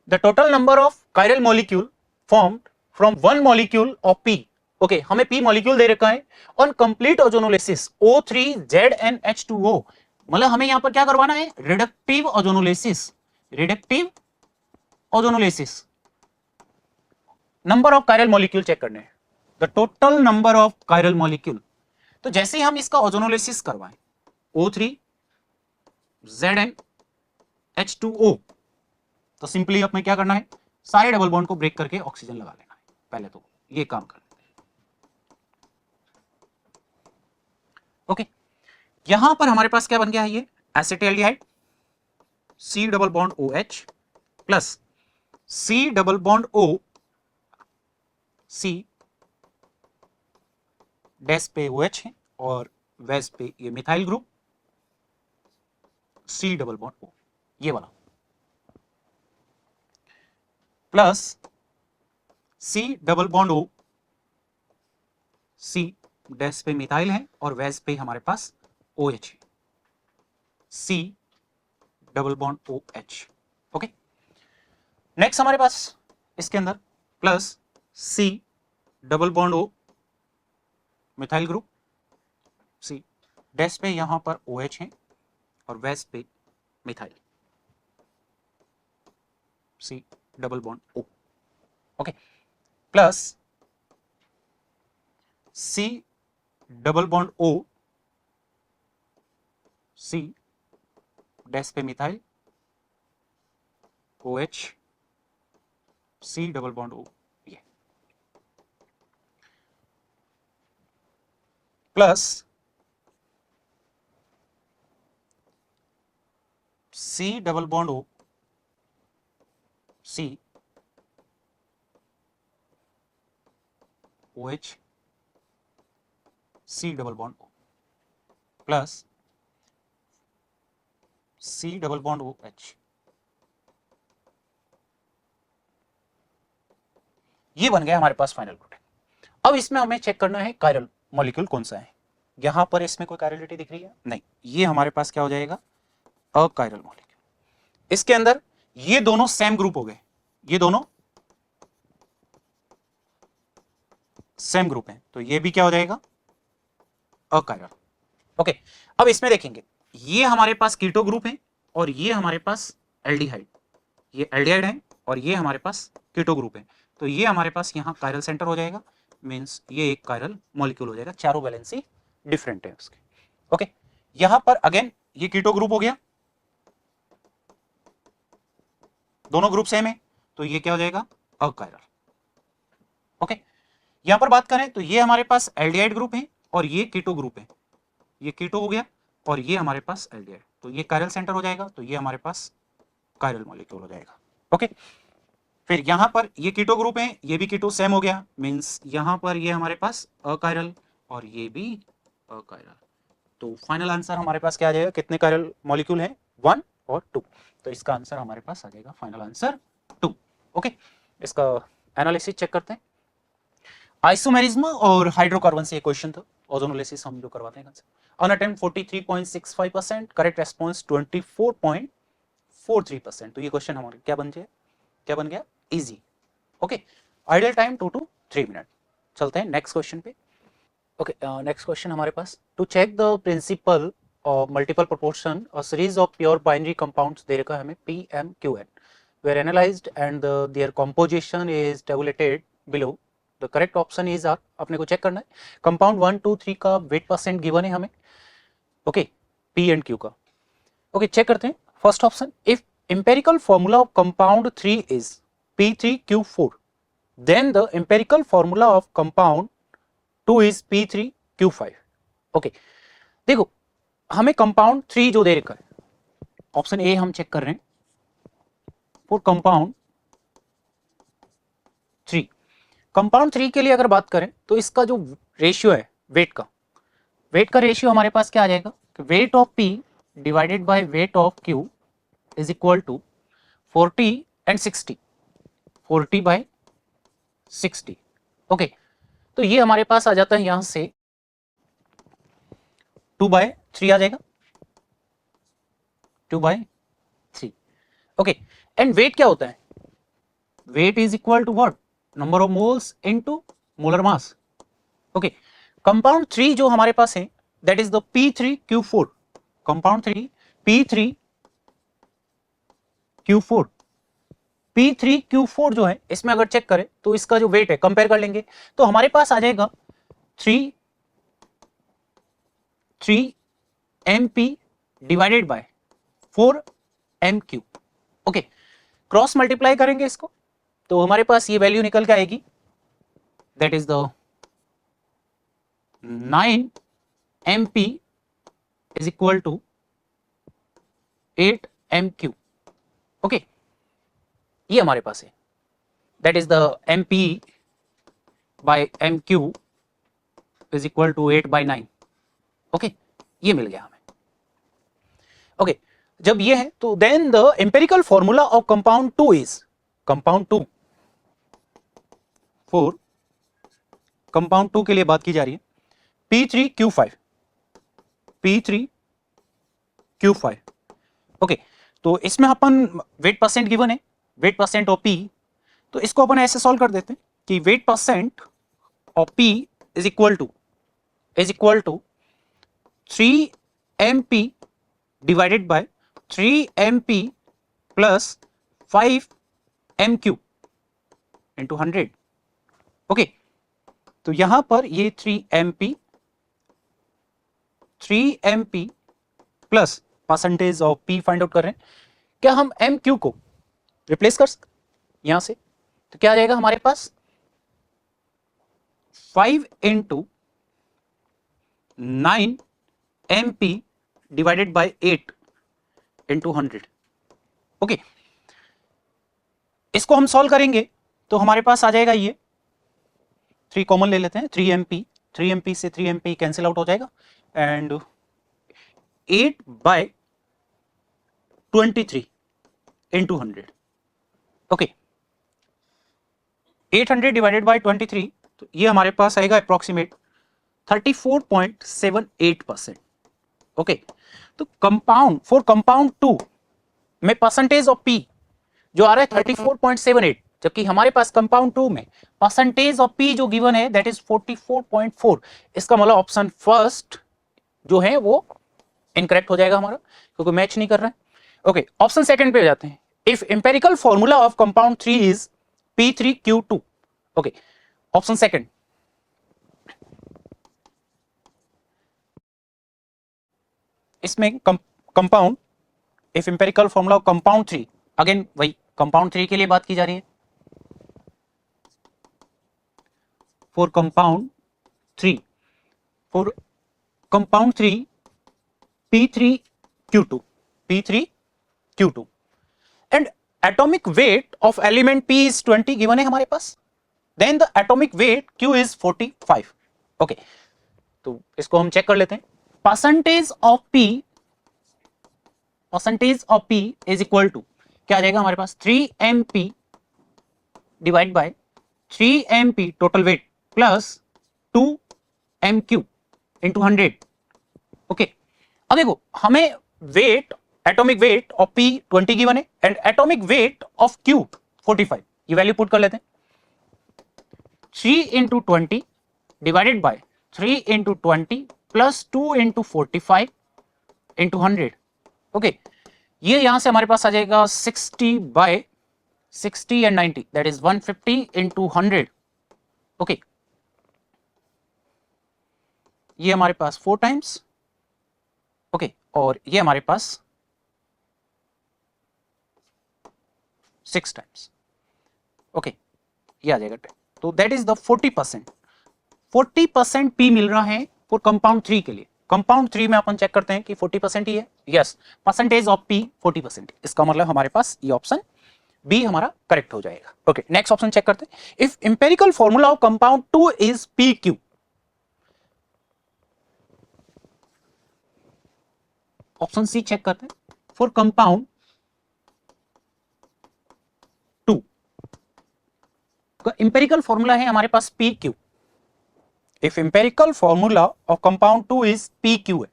The total number of chiral molecule formed from one molecule of P। Okay, हमें P मॉलिक्यूल दे रखा है ऑन कंप्लीट ओजोनोलिसिस O3ZnH2O। मतलब हमें यहां पर क्या करवाना है, reductive ozonolysis, reductive ozonolysis. Number of chiral molecule check करने हैं, the total number of chiral molecule. तो जैसे ही हम इसका ओजोनोलिसिस करवाएं O3ZnH2O, तो सिंपली हमें क्या करना है, सारे डबल बॉन्ड को ब्रेक करके ऑक्सीजन लगा लेना है। पहले तो ये काम कर लेते हैं। ओके, यहां पर हमारे पास क्या बन गया है, ये acetaldehyde, C double bond OH plus C double bond O, C dash पे OH है और वैस पे ये methyl group C double bond O, ये वाला, plus C double bond O, C dash पे मिथाइल है और वैस पे हमारे पास OH है, C double bond OH। Okay, next हमारे पास इसके अंदर plus C double bond O methyl group, C dash पे यहां पर OH है और वैस पे methyl, C double bond O। Okay, plus C double bond O C dash पे methyl OH C double bond O, ये plus C double bond O C OH C double bond O plus C double bond OH, ये बन गया हमारे पास final product. अब इसमें हमें check करना है कायरल मॉलिक्यूल कौन सा है। यहां पर इसमें कोई कायरलिटी दिख रही है? नहीं, ये हमारे पास क्या हो जाएगा? Achiral molecule. इसके अंदर ये दोनों सेम ग्रुप हो गए, ये दोनों सेम ग्रुप हैं, तो ये भी क्या हो जाएगा? अकायरल। ओके, अब इसमें देखेंगे, ये हमारे पास कीटो ग्रुप है और ये हमारे पास एल्डिहाइड, ये एल्डिहाइड है और ये हमारे पास कीटो ग्रुप है, तो ये हमारे पास यहाँ कायरल सेंटर हो जाएगा, मीन्स ये एक कायरल मॉलिक्यूल हो जाएगा, चारों वैलेंसी डिफरेंट है उसके। ओके, यहां पर अगेन ये कीटो ग्रुप हो गया, दोनों ग्रुप सेम है, तो ये क्या हो जाएगा? अकायरल। ओके, यहां पर बात करें तो ये हमारे पास एल्डिहाइड ग्रुप है और ये कीटो ग्रुप है, ये कीटो हो गया और ये हमारे पास एल्डिहाइड, तो ये कायरल सेंटर हो जाएगा, तो ये हमारे पास कायरल मॉलिक्यूल हो जाएगा। ओके, फिर यहां पर ये कीटो ग्रुप है, ये भी कीटो सेम हो गया, मींस यहां पर ये हमारे पास अकायरल और ये भी अकायरल, तो फाइनल आंसर हमारे पास क्या आ जाएगा? कितने कायरल मॉलिक्यूल हैं? 1 और 2, तो इसका आंसर हमारे पास आ जाएगा फाइनल आंसर 2। ओके, इसका एनालिसिस चेक करते हैं। आइसोमेरिज्म और हाइड्रोकार्बन से क्वेश्चन था, ओजोनोलिसिस हम जो करवाते हैं। ऑन अटेम्प्ट 43.65%, करेक्ट रेस्पॉन्स 24.43%, तो ये क्वेश्चन हमारे क्या बन गया? Easy. Okay, idle time 2 to 3 minute. चलते हैं नेक्स्ट क्वेश्चन पे। ओके, नेक्स्ट क्वेश्चन हमारे पास, to check the principle of multiple proportion a series of pure binary compounds दे रखा है हमें PMQN, were analyzed and their composition is tabulated below. The correct option is R, अपने को check करना है। कंपाउंड 1, 2, 3 का वेट परसेंट गिवन है हमें, ओके, P एंड Q का। ओके, चेक करते हैं। First option, if empirical formula of compound 3 is P3Q4, then the empirical formula of compound 2 is P3Q5। Okay, देखो हमें कंपाउंड 3 जो दे रखा है, ऑप्शन ए हम चेक कर रहे हैं फॉर कंपाउंड 3। कंपाउंड 3 के लिए अगर बात करें तो इसका जो रेशियो है वेट का रेशियो हमारे पास क्या आ जाएगा? Weight of P divided by weight of Q is equal to 40 and 60, 40/60। Okay, तो ये हमारे पास आ जाता है यहां से 2/3 आ जाएगा, 2/3। ओके, एंड वेट क्या होता है? Weight is equal to what? Number of moles into molar mass. Okay, compound 3 जो हमारे पास है that is the P3Q4, compound 3 P3Q4, P3Q4 जो है, इसमें अगर चेक करें तो इसका जो वेट है कंपेयर कर लेंगे तो हमारे पास आ जाएगा 3MP divided bye 4MQ। Okay, cross multiply करेंगे इसको तो हमारे पास ये वैल्यू निकल के आएगी, that is the 9MP is equal to 8MQ। Okay, ये हमारे पास है, that is the MP by MQ is equal to 8/9। Okay, ये मिल गया हमें। ओके, जब ये है तो then the empirical formula of compound 2 is, compound 2 4, compound 2 के लिए बात की जा रही है P3Q5, P3Q5। ओके, तो इसमें अपन वेट परसेंट गिवन है, वेट परसेंट ऑफ P, तो इसको अपन ऐसे सॉल्व कर देते हैं कि weight percent of P is equal to 3MP divided by 3MP plus 5MQ into 100। Okay, तो यहां पर ये 3MP plus percentage of P find out कर रहे हैं, क्या हम एम क्यू को रिप्लेस कर सकते यहां से? तो क्या आ जाएगा हमारे पास 5 into 9 M P divided by 8 into 100। Okay, इसको हम सॉल्व करेंगे तो हमारे पास आ जाएगा ये 3 कॉमन ले लेते हैं, 3 एमपी से 3 एमपी कैंसिल आउट हो जाएगा and 8/23 into 100। Okay, 800 divided by 23, तो ये हमारे पास आएगा अप्रोक्सीमेट 34.78%। ओके, तो कंपाउंड फॉर कंपाउंड 2 में परसेंटेज ऑफ पी जो आ रहा है 34.78, जबकि हमारे पास कंपाउंड 2 में परसेंटेज ऑफ पी जो गिवन है दैट इज 44.4। इसका मतलब ऑप्शन फर्स्ट जो है वो इनकरेक्ट हो जाएगा हमारा, क्योंकि मैच नहीं कर रहा है। ओके, ऑप्शन सेकंड पे जाते हैं। If empirical formula of compound 3 is P3Q2। Okay, option second, इसमें compound if empirical formula of compound 3, again वही कंपाउंड 3 के लिए बात की जा रही है। For compound 3 P3Q2 and atomic weight of element P is 20 given है हमारे पास, then the atomic weight Q is 45। Okay, तो इसको हम चेक कर लेते हैं। Percentage of P is equal to क्या आ जाएगा हमारे पास 3mp divide by 3mp total weight plus 2mq into 100। Okay, अब देखो हमें weight atomic weight of P 20 given है and atomic weight of Q 45, ये वैल्यू पुट कर लेते हैं। 3 into 20 divided by 3 into 20 plus 2 into 45 into 100। Okay, ये यहां से हमारे पास आ जाएगा 60 by 60 and 90 that is 150 into 100। Okay, ये हमारे पास 4 टाइम्स। ओके, और ये हमारे पास 6 टाइम्स। ओके, ये आ जाएगा 10, तो दैट इज द 40% पी मिल रहा है फॉर कंपाउंड 3 के लिए। कंपाउंड 3 में अपन चेक करते हैं कि 40% ही है। यस, परसेंटेज ऑफ पी 40%, इसका मतलब हमारे पास ये ऑप्शन बी हमारा करेक्ट हो जाएगा। ओके, नेक्स्ट ऑप्शन चेक करते हैं। If empirical formula of compound 2 is P Q, option C check करते हैं। फॉर कंपाउंड 2 का इंपेरिकल फॉर्मूला है हमारे पास P Q. If empirical formula of compound 2 is P Q है,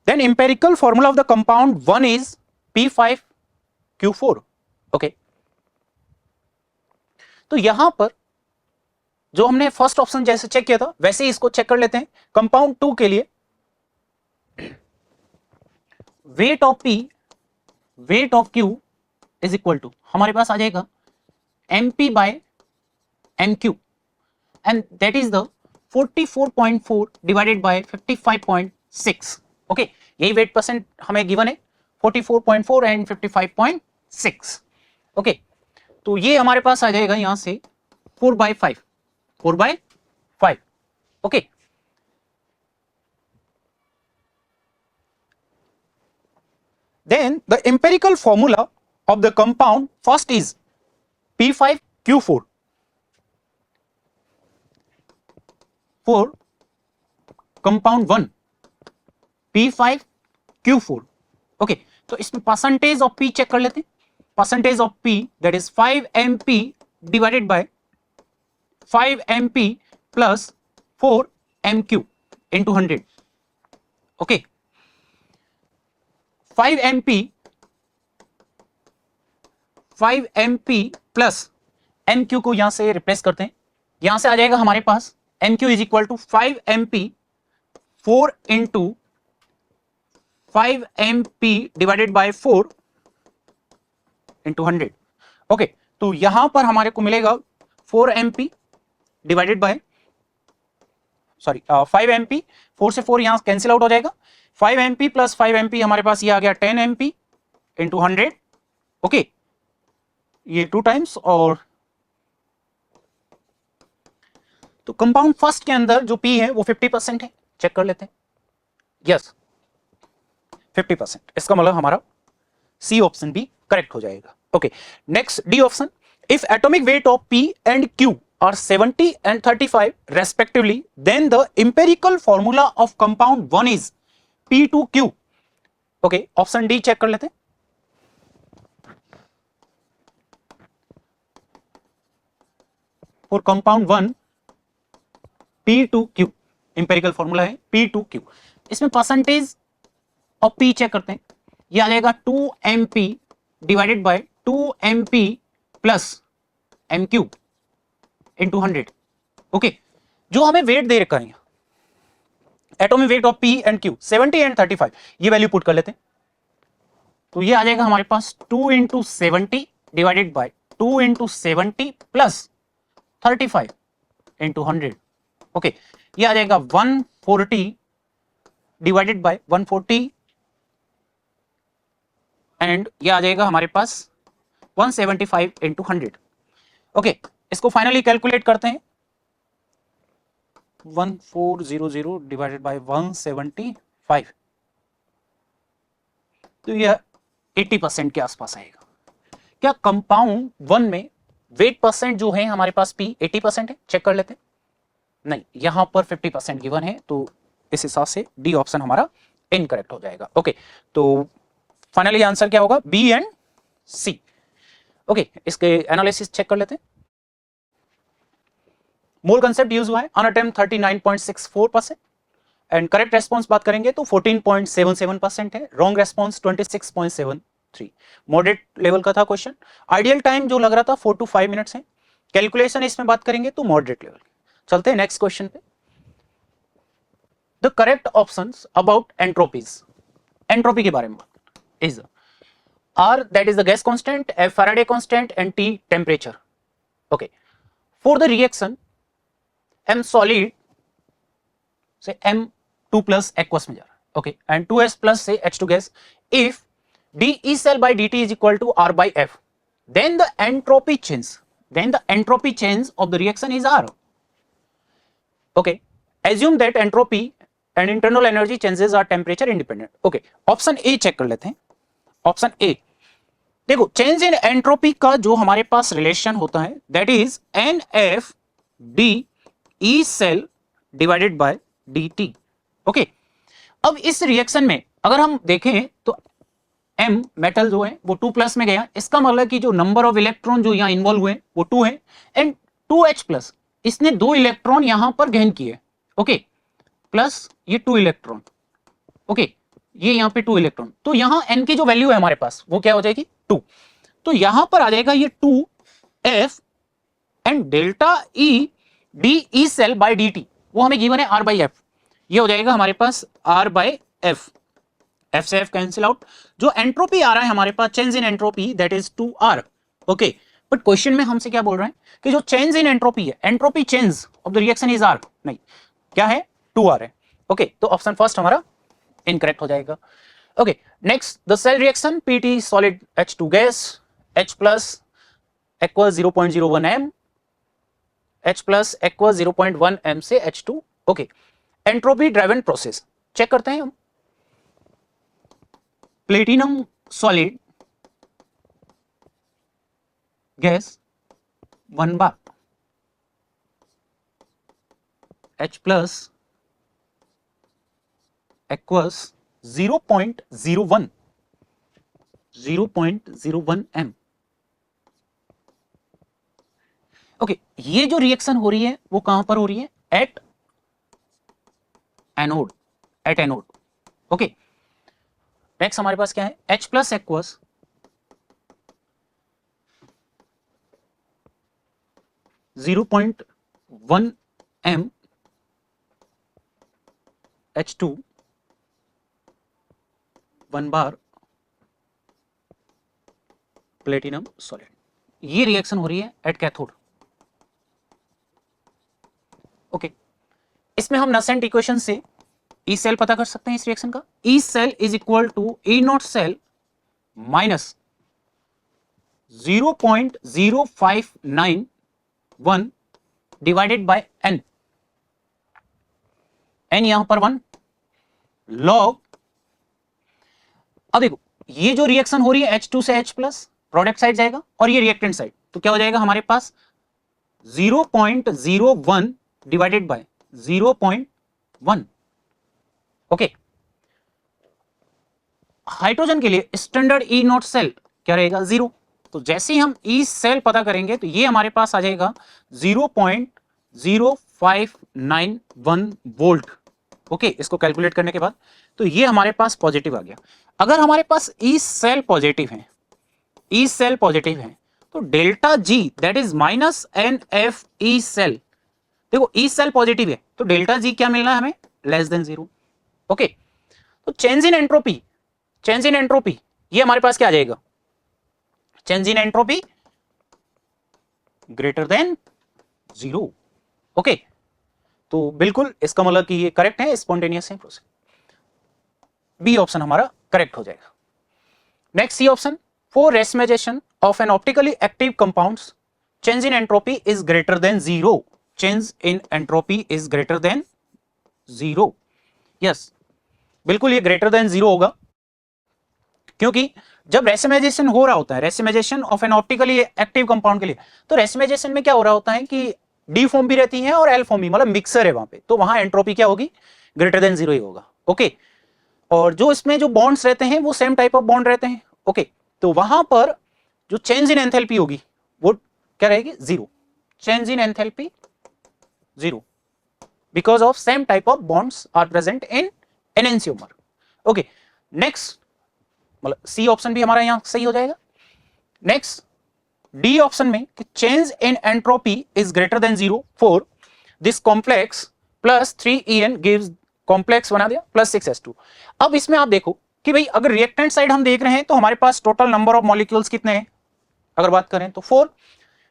then empirical formula of the compound 1 is P5Q4। Okay, तो यहां पर जो हमने फर्स्ट ऑप्शन जैसे चेक किया था वैसे ही इसको चेक कर लेते हैं। कंपाउंड 2 के लिए weight of P weight of Q is equal to हमारे पास आ जाएगा MP by MQ and that is the 44.4 divided by 55.6। Okay, यही वेट परसेंट हमें गिवन है 44.4 एंड 55.6। ओके, तो ये हमारे पास आ जाएगा यहां से 4/5। Okay, then the empirical formula of the compound first is P5Q4 for compound 1 P5Q4। Okay, तो इसमें परसेंटेज ऑफ P चेक कर लेते हैं। Percentage of P that is 5mp divided bye 5mp plus 4mq into 100। Okay, 5mp plus mq को यहां से replace करते हैं। यहां से आ जाएगा हमारे पास mq is equal to 5mp 4 into 5mp divided by 4 into 100। Okay, तो यहां पर हमारे को मिलेगा 4mp डिवाइडेड बाय 5mp, 4 से 4 यहां कैंसिल आउट हो जाएगा 5 MP प्लस 5 MP हमारे पास ये आ गया 10 MP इंटू 100, ओके, ये 2 टाइम्स। और तो कंपाउंड फर्स्ट के अंदर जो P है वो 50% है, चेक कर लेते हैं। यस 50%, इसका मतलब हमारा सी ऑप्शन भी करेक्ट हो जाएगा। Okay, next D option, if atomic weight of P and Q are 70 and 35 respectively, then the empirical formula of compound 1 is P2Q. Okay, option D चेक कर लेते हैं। For compound 1 P2Q empirical formula है P2Q। इसमें percentage of P check करते हैं, ये आ जाएगा 2MP divided by 2MP plus MQ into 100। Okay, जो हमें वेट दे रखा है atomic weight of P and Q 70 and 35, ये वैल्यू पुट कर लेते हैं। तो ये आ जाएगा हमारे पास 2 into 70 divided by 2 into 70 plus 35 into 100। Okay, ये आ जाएगा 140 डिवाइडेड बाय 140 एंड ये आ जाएगा हमारे पास 175 इंटू 100। ओके, इसको फाइनली कैलकुलेट करते हैं। 1400 डिवाइडेड बाय 175, तो यह 80% के आसपास आएगा। क्या कंपाउंड 1 में वेट परसेंट जो है हमारे पास P 80% है, चेक कर लेते हैं। नहीं, यहां पर 50% गिवन है, तो इस हिसाब से डी ऑप्शन हमारा इनकरेक्ट हो जाएगा। ओके, तो फाइनली आंसर क्या होगा, बी एंड सी। ओके, इसके एनालिसिस चेक कर लेते हैं। मोल कंसेप्ट यूज हुआ है, अनअटेम्प्ट 39.64% एंड करेक्ट रेस्पॉन्स बात करेंगे तो 14.77% है, रॉन्ग रेस्पॉन्स 26.73। मॉडरेट लेवल का था क्वेश्चन। आइडियल टाइम जो लग रहा था 4 to 5 मिनट्स है। कैलकुलेशन इसमें बात करेंगे तो मॉडरेट लेवल। चलते हैं नेक्स्ट क्वेश्चन पे। The correct options about entropies, entropy के बारे में is R, that is the gas constant, F Faraday constant and T temperature. Okay, for the reaction M solid say M2 plus aqueous में जा रहा है, okay, and 2S plus say H2 gas, if dE cell by dt is equal to R by F, then the entropy change of the reaction is R. Okay, assume that entropy and internal energy changes are temperature independent. Okay, option A check कर लेते हैं। Option A, देखो change in entropy का जो हमारे पास relation होता है that is NF D E cell divided by DT। Okay, अब इस रिएक्शन में अगर हम देखें तो M मेटल जो है वो 2 प्लस में गया, इसका मतलब कि जो नंबर ऑफ इलेक्ट्रॉन जो यहां इन्वॉल्व हुए वो 2 है, एंड 2H प्लस इसने 2 इलेक्ट्रॉन यहां पर गेन किए। ओके, प्लस ये 2 इलेक्ट्रॉन, ओके, ये यहां पे 2 इलेक्ट्रॉन, तो यहां N की जो वैल्यू है हमारे पास वो क्या हो जाएगी 2, तो यहां पर आ जाएगा ये 2F and delta E DE cell by DT, वो हमें गिवन है R बाई F, ये हो जाएगा हमारे पास R बाय F, F से F कैंसिल आउट। जो एंट्रोपी आ रहा है हमारे पास change in entropy that is 2R। Okay, but question में हमसे क्या बोल रहे हैं कि जो चेंज इन एंट्रोपी है, entropy change of the reaction is R, नहीं, क्या है 2R है। ओके, तो ऑप्शन फर्स्ट हमारा इनकरेक्ट हो जाएगा। Okay, next the cell reaction PT solid H2 gas H plus aqueous 0.01 m, H plus aqueous 0.1 m से H2। Okay, entropy driven process check करते हैं हम। Platinum solid gas 1 bar H plus aqueous 0.01 m। Okay, ये जो reaction हो रही है वो कहां पर हो रही है, at anode, at anode. Okay, next हमारे पास क्या है, H plus aqueous 0.1 m H2 1 बार प्लेटिनम सॉलिड, ये रिएक्शन हो रही है एट कैथोड। ओके, इसमें हम नसेंट इक्वेशन से ई सेल पता कर सकते हैं इस रिएक्शन का। E cell is equal to E naught cell minus 0.0591 divided by n, n यहां पर 1 लॉग। अब देखो ये जो रिएक्शन हो रही है H2 से H प्लस, प्रोडक्ट साइड जाएगा और ये रिएक्टेंट साइड, तो क्या हो जाएगा हमारे पास 0.01 डिवाइडेड बाय 0.1। ओके, हाइड्रोजन के लिए स्टैंडर्ड ई नॉट सेल क्या रहेगा 0, तो जैसे ही हम ई सेल पता करेंगे तो ये हमारे पास आ जाएगा 0.0591 वोल्ट। ओके, इसको कैलकुलेट करने के बाद तो ये हमारे पास पॉजिटिव आ गया। अगर हमारे पास ई सेल पॉजिटिव है, ई सेल पॉजिटिव है, तो delta G that is minus n F E cell, देखो ई सेल पॉजिटिव है तो डेल्टा जी क्या मिलना है हमें, लेस देन 0। ओके, तो change in entropy, change in entropy ये हमारे पास क्या आ जाएगा, change in entropy greater than 0। Okay, तो बिल्कुल इसका मतलब कि ये करेक्ट है, स्पॉन्टेनियस है प्रोसेस। बी ऑप्शन हमारा करेक्ट हो जाएगा। Next C option, for racemisation of an optically active compounds change in entropy is greater than 0, change in entropy is greater than 0। Yes, बिल्कुल ये ग्रेटर देन 0 होगा, क्योंकि जब रेसिमाइजेशन हो रहा होता है, racemisation of an optically active compound के लिए, तो रेसिमाइजेशन में क्या हो रहा होता है कि डी फॉर्म भी रहती है और एल फॉर्म भी, मतलब मिक्सर है वहां पे, तो वहां एंट्रोपी क्या होगी, ग्रेटर देन 0 ही होगा। ओके, और जो इसमें जो बॉन्ड्स रहते हैं वो सेम टाइप ऑफ बॉन्ड रहते हैं। ओके, तो वहां पर जो चेंज इन एंथैल्पी होगी वो क्या रहेगी, 0, change in enthalpy 0 because of same type of bonds are present in enantiomer. Okay, next मतलब सी ऑप्शन भी हमारा यहां सही हो जाएगा। नेक्स्ट डी ऑप्शन में कि change in entropy is greater than 0 for this complex plus 3En gives complex बना दिया प्लस 6s2। अब इसमें आप देखो कि भाई अगर रिएक्टेंट साइड हम देख रहे हैं तो हमारे पास टोटल नंबर ऑफ मॉलिक्यूल्स कितने हैं, अगर बात करें तो 4,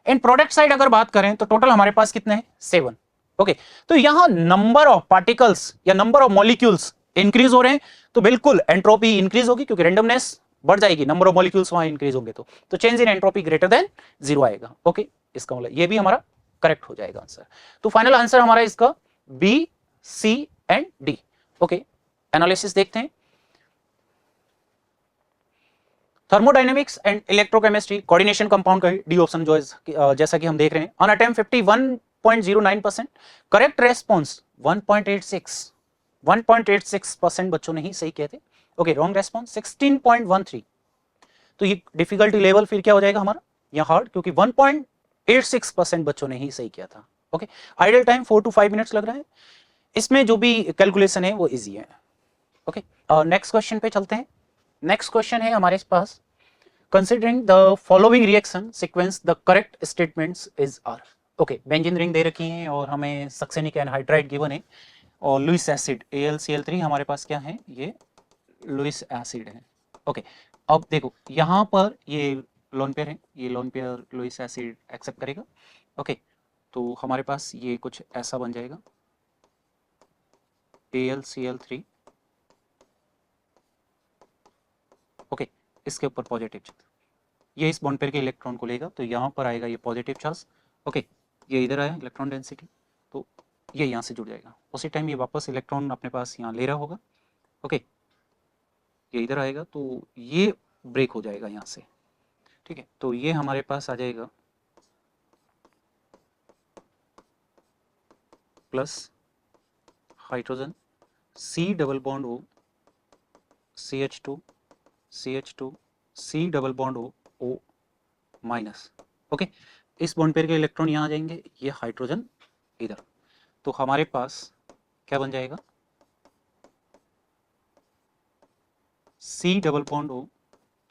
इन प्रोडक्ट साइड अगर बात करें तो टोटल हमारे पास कितने हैं, 7। ओके, तो यहां नंबर ऑफ पार्टिकल्स या नंबर ऑफ मॉलिक्यूल्स इंक्रीज हो रहे हैं, तो बिल्कुल एंट्रोपी इंक्रीज होगी क्योंकि रेंडमनेस बढ़ जाएगी, नंबर ऑफ मॉलिक्यूल्स वहां इंक्रीज होंगे तो change in entropy greater than 0 आएगा। ओके, इसका मतलब ये भी हमारा करेक्ट हो जाएगा आंसर। तो फाइनल आंसर हमारा इसका B, C and D. Okay, analysis देखते हैं। Thermodynamics and electrochemistry coordination compound का डी ऑप्शन जो है जैसा कि हम देख रहे हैं, ऑन अटेम्प्ट 51.09%, करेक्ट रेस्पॉन्स 1.86% बच्चों ने ही सही किए थे। ओके, रॉन्ग रेस्पॉन्स 16.13, तो ये डिफिकल्टी लेवल फिर क्या हो जाएगा हमारा यहाँ हार्ड, क्योंकि 1.86% बच्चों ने ही सही किया था। Okay, idle time 4 to 5 minutes लग रहा है, इसमें जो भी कैलकुलेशन है वो इजी है। ओके, नेक्स्ट क्वेश्चन पे चलते हैं। नेक्स्ट क्वेश्चन है हमारे पास, considering the following reaction sequence the correct statements is are. Okay, benzene ring दे रखी है और हमें सक्सेनिक एनहाइड्राइड गिवन है और लुइस एसिड AlCl3 हमारे पास क्या है, ये लुइस एसिड है। ओके, अब देखो यहाँ पर ये लोन पेयर है, ये lone pair Lewis acid accept करेगा। ओके, तो हमारे पास ये कुछ ऐसा बन जाएगा AlCl3। ओके, इसके ऊपर पॉजिटिव चार्ज, ये इस बॉन्ड पेयर के इलेक्ट्रॉन को लेगा तो यहाँ पर आएगा ये पॉजिटिव चार्ज। ओके, ये इधर आया इलेक्ट्रॉन डेंसिटी, तो ये यहाँ से जुड़ जाएगा, उसी टाइम ये वापस इलेक्ट्रॉन अपने पास यहाँ ले रहा होगा। ओके, ये इधर आएगा तो ये ब्रेक हो जाएगा यहाँ से, ठीक है, तो ये हमारे पास आ जाएगा plus hydrogen C double bond O CH2 CH2 C double bond O minus. Okay, इस बॉन्ड पेयर के इलेक्ट्रॉन यहाँ आ जाएंगे, ये हाइड्रोजन इधर, तो हमारे पास क्या बन जाएगा C double bond O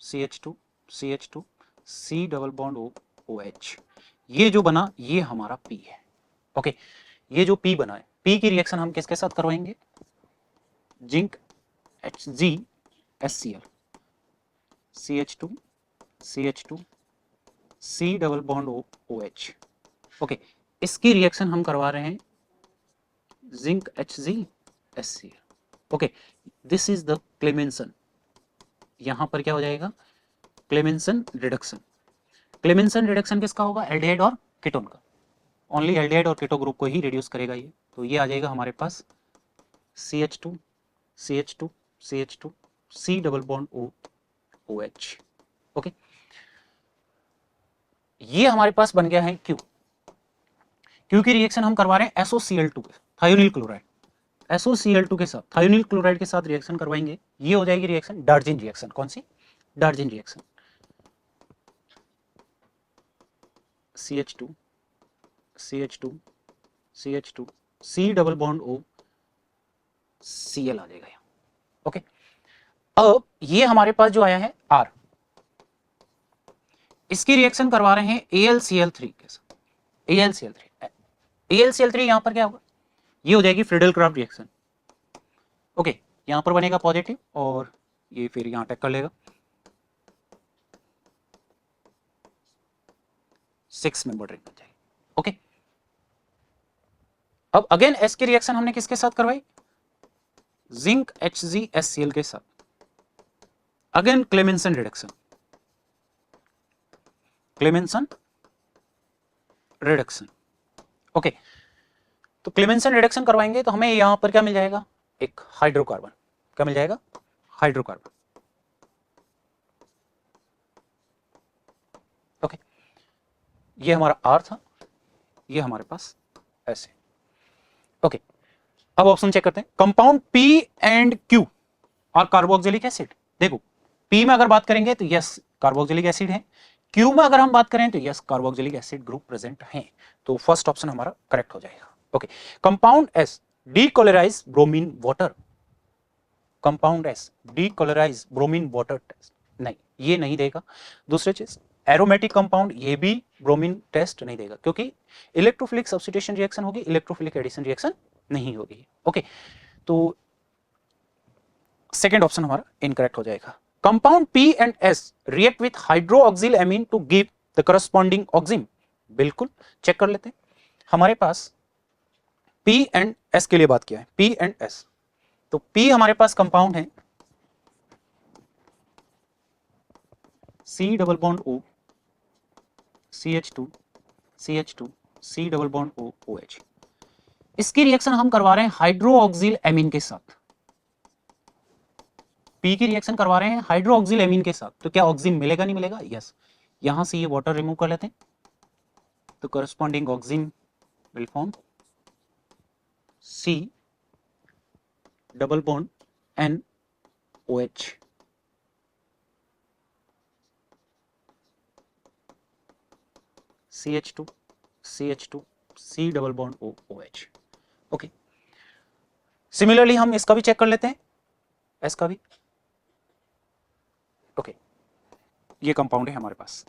CH2 CH2 C double bond O OH, ये जो बना ये हमारा P है। ओके, ये जो P बना है, P की रिएक्शन हम किसके साथ करवाएंगे, zinc HgSCl CH2 CH2 C double bond OH। Okay, इसकी रिएक्शन हम करवा रहे हैं zinc HgSCl। Okay, this is the Clemmensen. यहां पर क्या हो जाएगा, क्लेमेंसन रिडक्शन। क्लेमेंसन रिडक्शन किसका होगा, एल्डिहाइड और कीटोन का। ओनली एल्डिहाइड और कीटो ग्रुप को ही रिड्यूस करेगा ये। तो ये आ जाएगा हमारे पास CH2 CH2 CH2 C double bond O OH। Okay, ये हमारे पास बन गया है Q। Q की रिएक्शन हम करवा रहे हैं SOCl2 थायोनिल क्लोराइड। SOCl2 के साथ थायोनिल क्लोराइड के साथ रिएक्शन करवाएंगे। ये हो जाएगी रिएक्शन डार्जिन रिएक्शन। कौन सी, Darzens reaction. CH2 CH2 CH2 C double bond O Cl आ जाएगा यहाँ। ओके, अब ये हमारे पास जो आया है R, इसकी रिएक्शन करवा रहे हैं AlCl3 के साथ। AlCl3 यहां पर क्या होगा, ये हो जाएगी फ्रीडल क्राफ्ट रिएक्शन। ओके, यहां पर बनेगा पॉजिटिव और ये फिर यहां अटैक कर लेगा, 6 मेंबर रिंग बन जाएगी। ओके, अब अगेन S की रिएक्शन हमने किसके साथ करवाई, जिंक HgSCl के साथ। Again Clemmensen reduction, Clemmensen reduction. Okay, तो क्लेमेंसन रिडक्शन करवाएंगे तो हमें यहां पर क्या मिल जाएगा, एक हाइड्रोकार्बन। क्या मिल जाएगा, हाइड्रोकार्बन। ओके, ये हमारा R था, ये हमारे पास S है। ओके, अब ऑप्शन चेक करते हैं। कंपाउंड P एंड Q और कार्बोक्सिलिक एसिड। देखो, P में अगर बात करेंगे तो यस कार्बोक्सिलिक एसिड है, Q में अगर हम बात करें तो yes carboxylic acid group present है। तो फर्स्ट ऑप्शन हमारा करेक्ट हो जाएगा। Okay, compound S decolourise bromine water. Compound S decolourise bromine water test, नहीं ये नहीं देगा। दूसरी चीज एरोमेटिक कंपाउंड, ये भी ब्रोमीन टेस्ट नहीं देगा क्योंकि इलेक्ट्रोफिलिक सब्स्टिट्यूशन रिएक्शन होगी, इलेक्ट्रोफिलिक एडिशन रिएक्शन नहीं होगी। ओके, तो सेकेंड ऑप्शन हमारा इनकरेक्ट हो जाएगा। Compound P and S react with hydroxyl amine to give the corresponding oxime. बिल्कुल चेक कर लेते हैं। हमारे पास P एंड S के लिए बात किया है, P एंड S। तो P हमारे पास कंपाउंड है C double bond O CH2 CH2 C double bond O OH। इसकी रिएक्शन हम करवा रहे हैं हाइड्रोक्सिल एमीन के साथ। P की रिएक्शन करवा रहे हैं हाइड्रोक्सिल एमीन के साथ, तो क्या ऑक्सिम मिलेगा नहीं मिलेगा, यस। यहां से ये वाटर रिमूव कर लेते हैं तो corresponding oxime will form C double bond NOH। CH2 CH2 C double bond OH। Okay, similarly हम इसका भी चेक कर लेते हैं, S का भी। ओके, ये कंपाउंड है हमारे पास।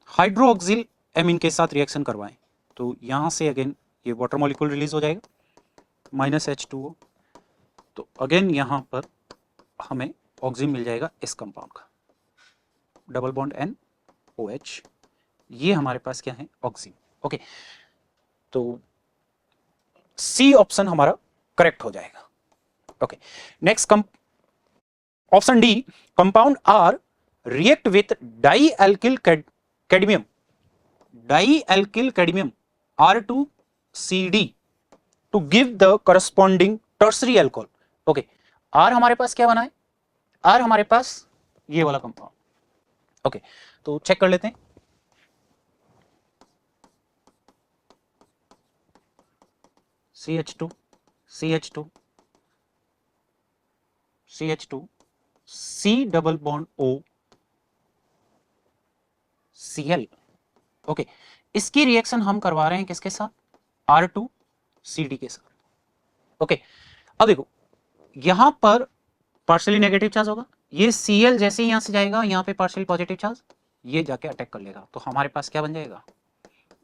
हाइड्रोक्सिल एमीन के साथ रिएक्शन करवाएं तो यहां से अगेन ये वाटर मॉलिक्यूल रिलीज हो जाएगा -H2O। तो अगेन यहां पर हमें ऑक्सिम मिल जाएगा इस कंपाउंड का, डबल बॉन्ड NOH। ये हमारे पास क्या है, ऑक्सिम। ओके, तो सी ऑप्शन हमारा करेक्ट हो जाएगा। Okay, next option D, compound R react with dialkyl cadmium, dialkyl cadmium R2CD to give the corresponding tertiary alcohol. Okay, R हमारे पास क्या बना है, R हमारे पास ये वाला कंपाउंड। ओके, तो चेक कर लेते हैं। CH2 CH2 CH2 C double bond O Cl। Okay, इसकी रिएक्शन हम करवा रहे हैं किसके साथ, R2CD के साथ। ओके, अब देखो यहां पर पार्शियली नेगेटिव चार्ज होगा, ये Cl जैसे ही यहां से जाएगा यहां पे पार्शियली पॉजिटिव चार्ज, ये जाके अटैक कर लेगा। तो हमारे पास क्या बन जाएगा,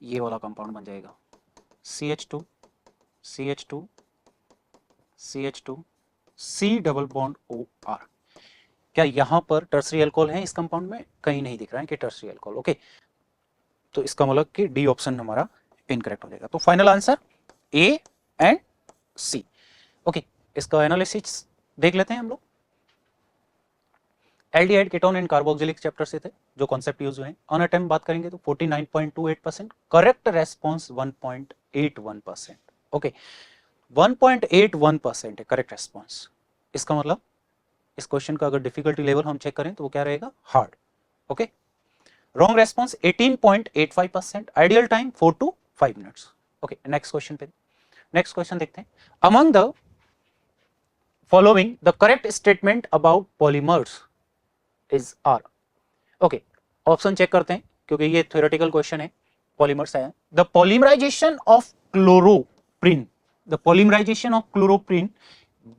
ये वाला कंपाउंड बन जाएगा CH2 CH2 CH2 C double bond OR। क्या यहां पर टर्सरी अल्कोहल है इस कंपाउंड में, कहीं नहीं दिख रहा है कि टर्सरी अल्कोहल। ओके, तो इसका मतलब कि डी ऑप्शन हमारा इनकरेक्ट हो जाएगा। तो final answer A and C. Okay, इसका एनालिसिस देख लेते हैं हम लोग। Aldehyde, ketone and carboxylic chapter से थे जो कॉन्सेप्ट यूज हुए हैं। ऑन अटेम्प्ट बात करेंगे तो 49.28%, करेक्ट रेस्पॉन्स 1.81%। ओके, 1.81% है करेक्ट रेस्पॉन्स। इसका मतलब इस क्वेश्चन का अगर डिफिकल्टी लेवल हम चेक करें तो वो क्या रहेगा, hard. Okay, wrong response 18.85%, ideal time 4 to 5 minutes. Okay, next question पे, नेक्स्ट क्वेश्चन देखते हैं। Among the following the correct statement about polymers is are. Okay, option check करते हैं क्योंकि ये थ्योरेटिकल क्वेश्चन है। पॉलीमर्स है, the polymerisation of chloroprene, the polymerisation of chloroprene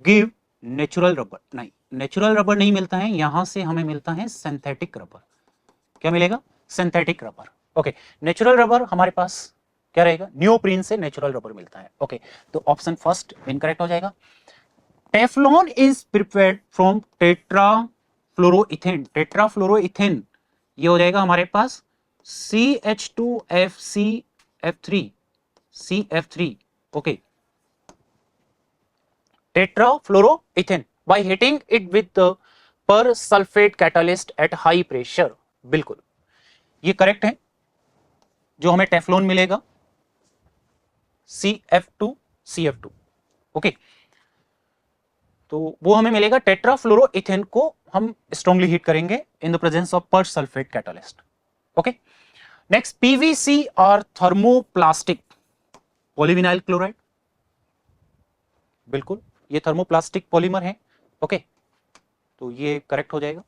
give natural rubber. नहीं, नेचुरल रबर नहीं मिलता है, यहां से हमें मिलता है सिंथेटिक रबर। क्या मिलेगा, synthetic rubber. Okay, natural rubber हमारे पास क्या रहेगा, नियोप्रीन से नेचुरल रबर मिलता है। ओके, तो ऑप्शन फर्स्ट इनकरेक्ट हो जाएगा। Teflon is prepared from tetrafluoroethene, tetrafluoroethene ये हो जाएगा हमारे पास CH2FCF3, CF3। Okay, tetrafluoroethene by heating it with the persulphate catalyst at high pressure. बिल्कुल ये करेक्ट है। जो हमें टेफ्लॉन मिलेगा CF2CF2। ओके, तो वो हमें मिलेगा, टेट्राफ्लोरोइथेन को हम स्ट्रांगली हीट करेंगे इन द प्रेजेंस ऑफ पर sulphate catalyst. Okay, next, PVC और थर्मोप्लास्टिक पॉलीविनाइल क्लोराइड। बिल्कुल ये थर्मोप्लास्टिक पॉलीमर है। ओके, तो ये करेक्ट हो जाएगा।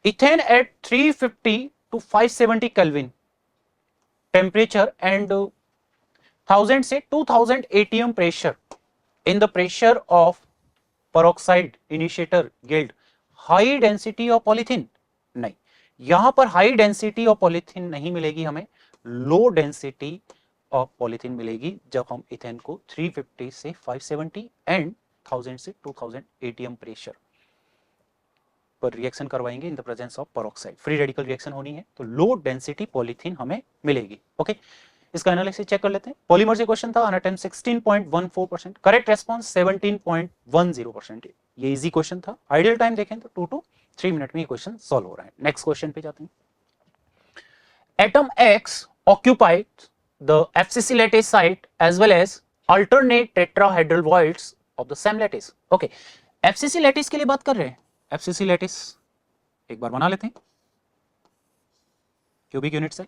Ethene at 350 to 570 kelvin temperature and 1000 से 2000 ATM pressure in the pressure of peroxide initiator yield high density of polythene. नहीं, यहां पर हाई डेंसिटी ऑफ पॉलीथीन नहीं मिलेगी, हमें लो डेंसिटी ऑफ पॉलीथीन मिलेगी जब हम इथेन को 350 से 570 एंड 1000 से 2000 ATM प्रेशर पर रिएक्शन करवाएंगे in the presence of peroxide. Free radical reaction होनी है तो लो डेंसिटी पॉलीथीन हमें मिलेगी। ओके, इसका एनालिसिस चेक कर लेते हैं। पॉलीमर से क्वेश्चन था, ऑन अटेम्प्ट 16.14%, करेक्ट रेस्पॉन्स 17.10%। ये इजी क्वेश्चन था। आइडियल टाइम देखें तो 2 to 3 मिनट में ये क्वेश्चन सॉल्व हो रहा है। नेक्स्ट क्वेश्चन पे जाते हैं। Atom X occupied the FCC lattice site as well as alternate tetrahedral voids of the same lattice. Okay, FCC lattice के लिए बात कर रहे हैं। FCC lattice एक बार बना लेते हैं, क्यूबिक यूनिट सेल।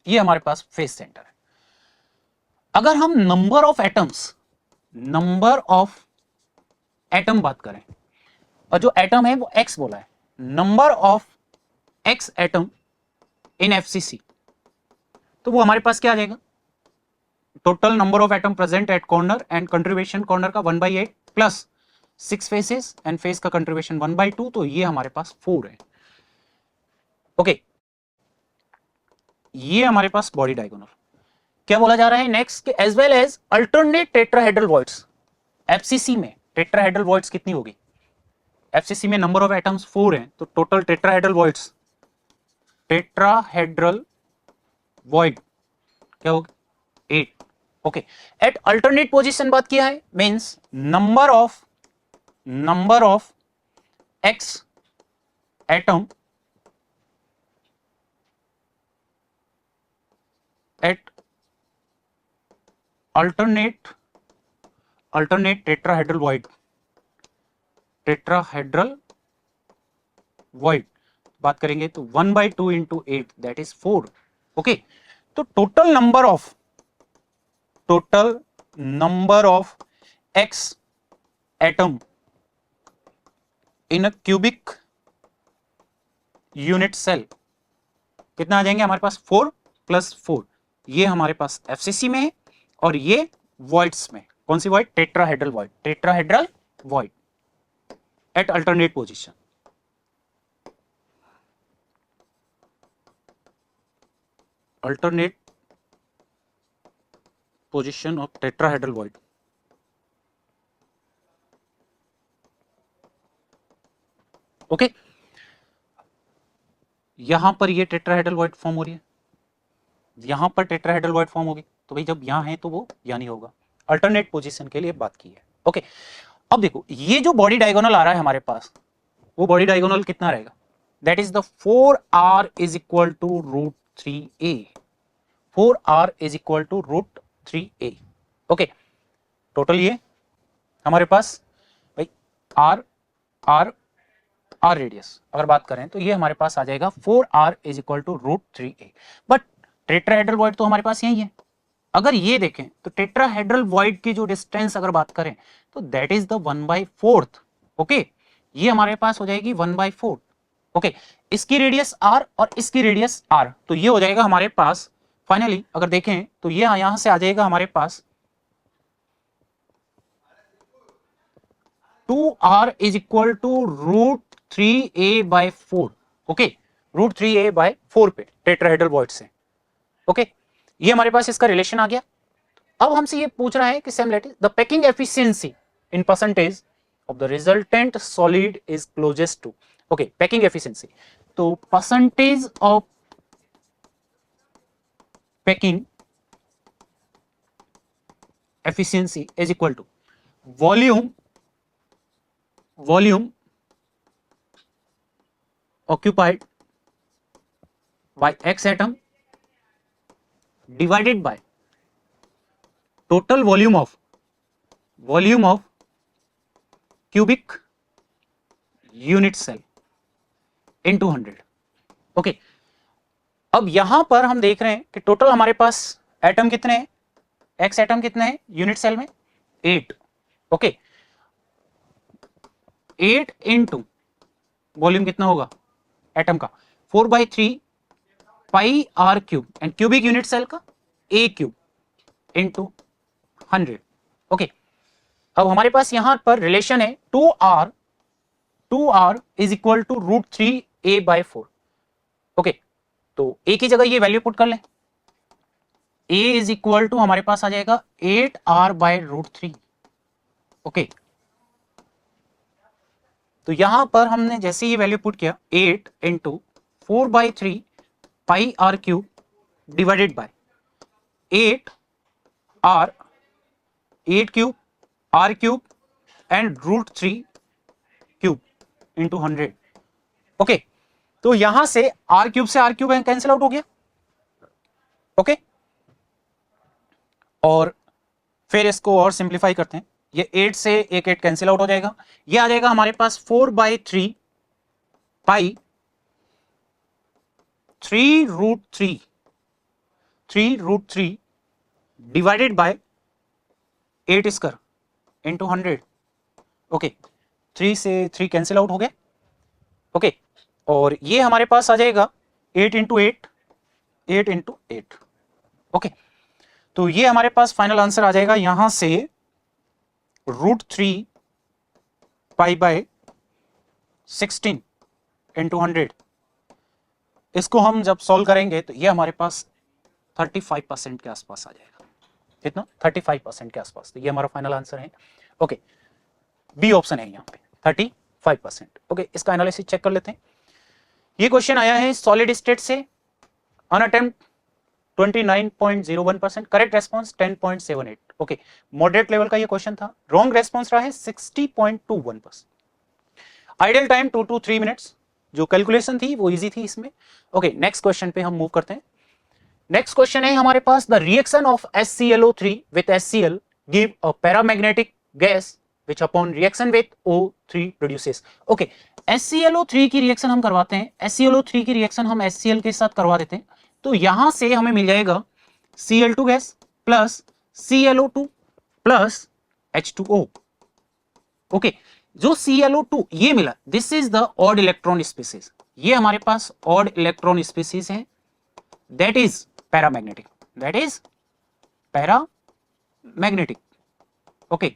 ये हमारे पास फेस सेंटर है। अगर हम नंबर ऑफ एटम बात करें, और जो एटम है वो एक्स बोला है, number of X atom in FCC, तो वो हमारे पास क्या आ जाएगा, total number of atom present at corner and contribution corner का 1/8 प्लस 6 फेसेस एंड फेस का कंट्रीब्यूशन 1/2, तो ये हमारे पास 4 है। ओके, ये हमारे पास बॉडी डायगोनल। क्या बोला जा रहा है next, as well as alternate tetrahedral voids. FCC में टेट्राहेड्रल वॉइड्स कितनी होगी, एफसीसी में नंबर ऑफ एटम्स 4 हैं, तो total tetrahedral voids, tetrahedral void क्या होगा, 8। ओके, एट अल्टरनेट पोजीशन बात किया है, means number of X atom at alternate tetrahedral void बात करेंगे तो 1/2 into 8 दैट इज 4। ओके, तो total number of X atom in a cubic unit cell कितना आ जाएंगे हमारे पास, 4 + 4। ये हमारे पास एफसीसी में है और ये वॉइड्स में, कौन सी void, tetrahedral void at alternate position. Alternate position of tetrahedral void okay, यहां पर ये टेट्राहेड्रल वॉइड फॉर्म हो रही है, यहां पर टेट्राहेड्रल वॉइड फॉर्म होगी, तो भाई जब यहां है तो वो यहां नहीं होगा, अल्टरनेट पोजीशन के लिए बात की है। ओके, अब देखो ये जो बॉडी डायगोनल आ रहा है हमारे पास, वो बॉडी डायगोनल कितना रहेगा, that is the 4r is equal to √3a, 4r is equal to √3a। Okay, total ये हमारे पास भाई r r r रेडियस अगर बात करें तो ये हमारे पास आ जाएगा 4r is equal to √3a। But tetrahedral void तो हमारे पास यही है। अगर ये देखें तो टेट्राहेड्रल वॉइड की जो डिस्टेंस अगर बात करें तो दैट इज द 1/4। ओके, ये हमारे पास हो जाएगी 1/4। ओके, इसकी रेडियस r और इसकी रेडियस r, तो ये हो जाएगा हमारे पास फाइनली अगर देखें तो ये यहां से आ जाएगा हमारे पास 2r is equal to √3a/4। Okay, √3a/4 पे टेट्राहेड्रल वॉइड से। ओके, ये हमारे पास इसका रिलेशन आ गया। अब हमसे ये पूछ रहा है कि same let the packing efficiency in percentage of the resultant solid is closest to. Okay, packing efficiency, तो percentage of packing efficiency is equal to volume occupied by x atom divided by total volume of cubic unit cell into 100। Okay, अब यहां पर हम देख रहे हैं कि total हमारे पास एटम कितने हैं, x एटम कितने हैं यूनिट सेल में, 8। ओके, 8 इंटू वॉल्यूम कितना होगा एटम का 4/3 pi r cube and cubic unit cell का a क्यूब इंटू 100। ओके, अब हमारे पास यहां पर रिलेशन है 2r is equal to √3a/4। Okay, तो a की जगह ये वैल्यू पुट कर लें, a इज इक्वल टू हमारे पास आ जाएगा 8r/√3। ओके, तो यहां पर हमने जैसे ये वैल्यू पुट किया 8 into 4/3 pi r cube divided by 8 cube r cube and √3 cube into 100। Okay, तो यहां से r क्यूब से r क्यूब कैंसिल आउट हो गया। ओके, और फिर इसको और सिंप्लीफाई करते हैं, ये 8 से एक 8 कैंसिल आउट हो जाएगा, ये आ जाएगा हमारे पास 4/3 पाई 3√3 divided by 8 square into 100। Okay, 3 से 3 कैंसिल आउट हो गए। ओके, और ये हमारे पास आ जाएगा 8 इंटू 8 इंटू 8। ओके, तो ये हमारे पास फाइनल आंसर आ जाएगा यहां से √3 पाई बाय 16 इंटू 100। इसको हम जब सॉल्व करेंगे तो ये हमारे पास 35% के आसपास आ जाएगा, कितना 35% के आसपास, तो ये हमारा फाइनल आंसर है। ओके, बी ऑप्शन है यहाँ पे 35%। ओके, इसका एनालिसिस चेक कर लेते हैं। ये क्वेश्चन आया है सॉलिड स्टेट से, अनअटेम्प्ट 29.01%, correct response 10.78। Okay, moderate level का ये क्वेश्चन था, रॉन्ग रेस्पॉन्स रहा है 60.21%, आइडल टाइम 2 to 3 मिनट्स, जो कैलकुलेशन थी वो इजी थी इसमें। ओके, नेक्स्ट क्वेश्चन पे हम मूव करते हैं। नेक्स्ट क्वेश्चन है हमारे पास, the reaction of HClO3 with HCl give a paramagnetic gas which upon reaction with O3 produces। Okay, HClO3 की रिएक्शन हम करवाते हैं, HClO3 की रिएक्शन हम HCl के साथ करवा देते हैं, तो यहां से हमें मिल जाएगा Cl2 gas plus ClO2 plus H2O। Okay, जो ClO2 ये मिला, this is the odd electron species, ये हमारे पास ऑड इलेक्ट्रॉन स्पीसीज है, that is paramagnetic, okay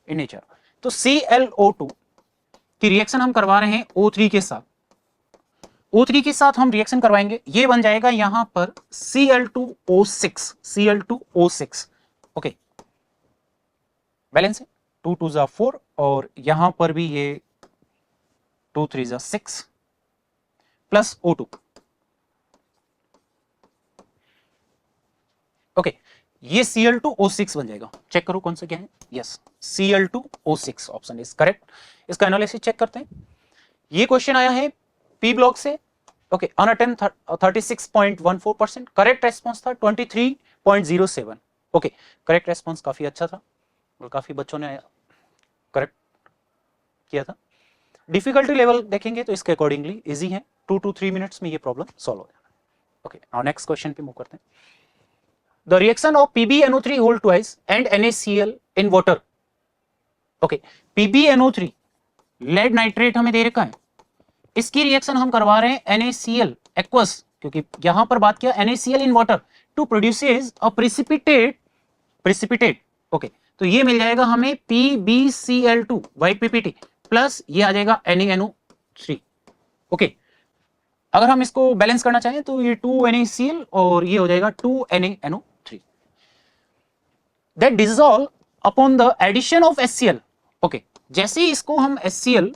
in nature. तो ClO2 की रिएक्शन हम करवा रहे हैं O3 के साथ, O3 के साथ हम रिएक्शन करवाएंगे, ये बन जाएगा यहां पर Cl2O6। ओके, बैलेंस है 2 2 4, और यहां पर भी ये 2 3 जा 6 प्लस O2। ओके, ये Cl2O6 बन जाएगा। चेक करो कौन सा क्या है। Yes, Cl2O6 option is correct. इसका एनालिसिस चेक करते हैं। ये क्वेश्चन आया है पी ब्लॉक से। ओके, अनअटेम्प्ट 36.14%, करेक्ट रेस्पॉन्स था 23.07। ओके, करेक्ट रेस्पॉन्स काफी अच्छा था और काफी बच्चों ने करेक्ट किया था। डिफिकल्टी लेवल देखेंगे तो इसके अकॉर्डिंगली इजी है, 2 to 3 मिनट्स में ये प्रॉब्लम सॉल्व हो जाएगा। ओके, नाउ नेक्स्ट क्वेश्चन पे मूव करते हैं। The reaction of PbNO3 whole twice and NaCl in water. Okay, PbNO3 lead nitrate हमें दे रखा है, इसकी रिएक्शन हम करवा रहे हैं NaCl एक्वस, क्योंकि यहां पर बात किया NaCl in water to produces a precipitate. Okay, तो ये मिल जाएगा हमें PbCl2 व्हाइट PPT प्लस ये आ जाएगा NaNO3। ओके, अगर हम इसको बैलेंस करना चाहें तो ये 2 NaCl और ये हो जाएगा 2 NaNO3 that dissolve upon the addition of HCl। Okay, जैसे ही इसको हम HCl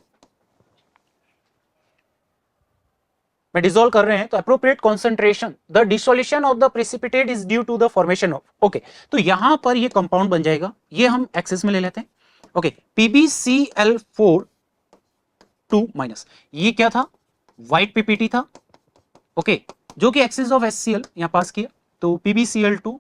में डिसॉल्व कर रहे हैं तो appropriate concentration the dissolution of the precipitate is due to the formation of. Okay, तो यहां पर ये कंपाउंड बन जाएगा, ये हम एक्सेस में ले लेते हैं। ओके, PbCl4 2 माइनस, ये क्या था, व्हाइट PPT था। ओके, जो कि एक्सेस ऑफ HCl यहां पास किया तो PbCl2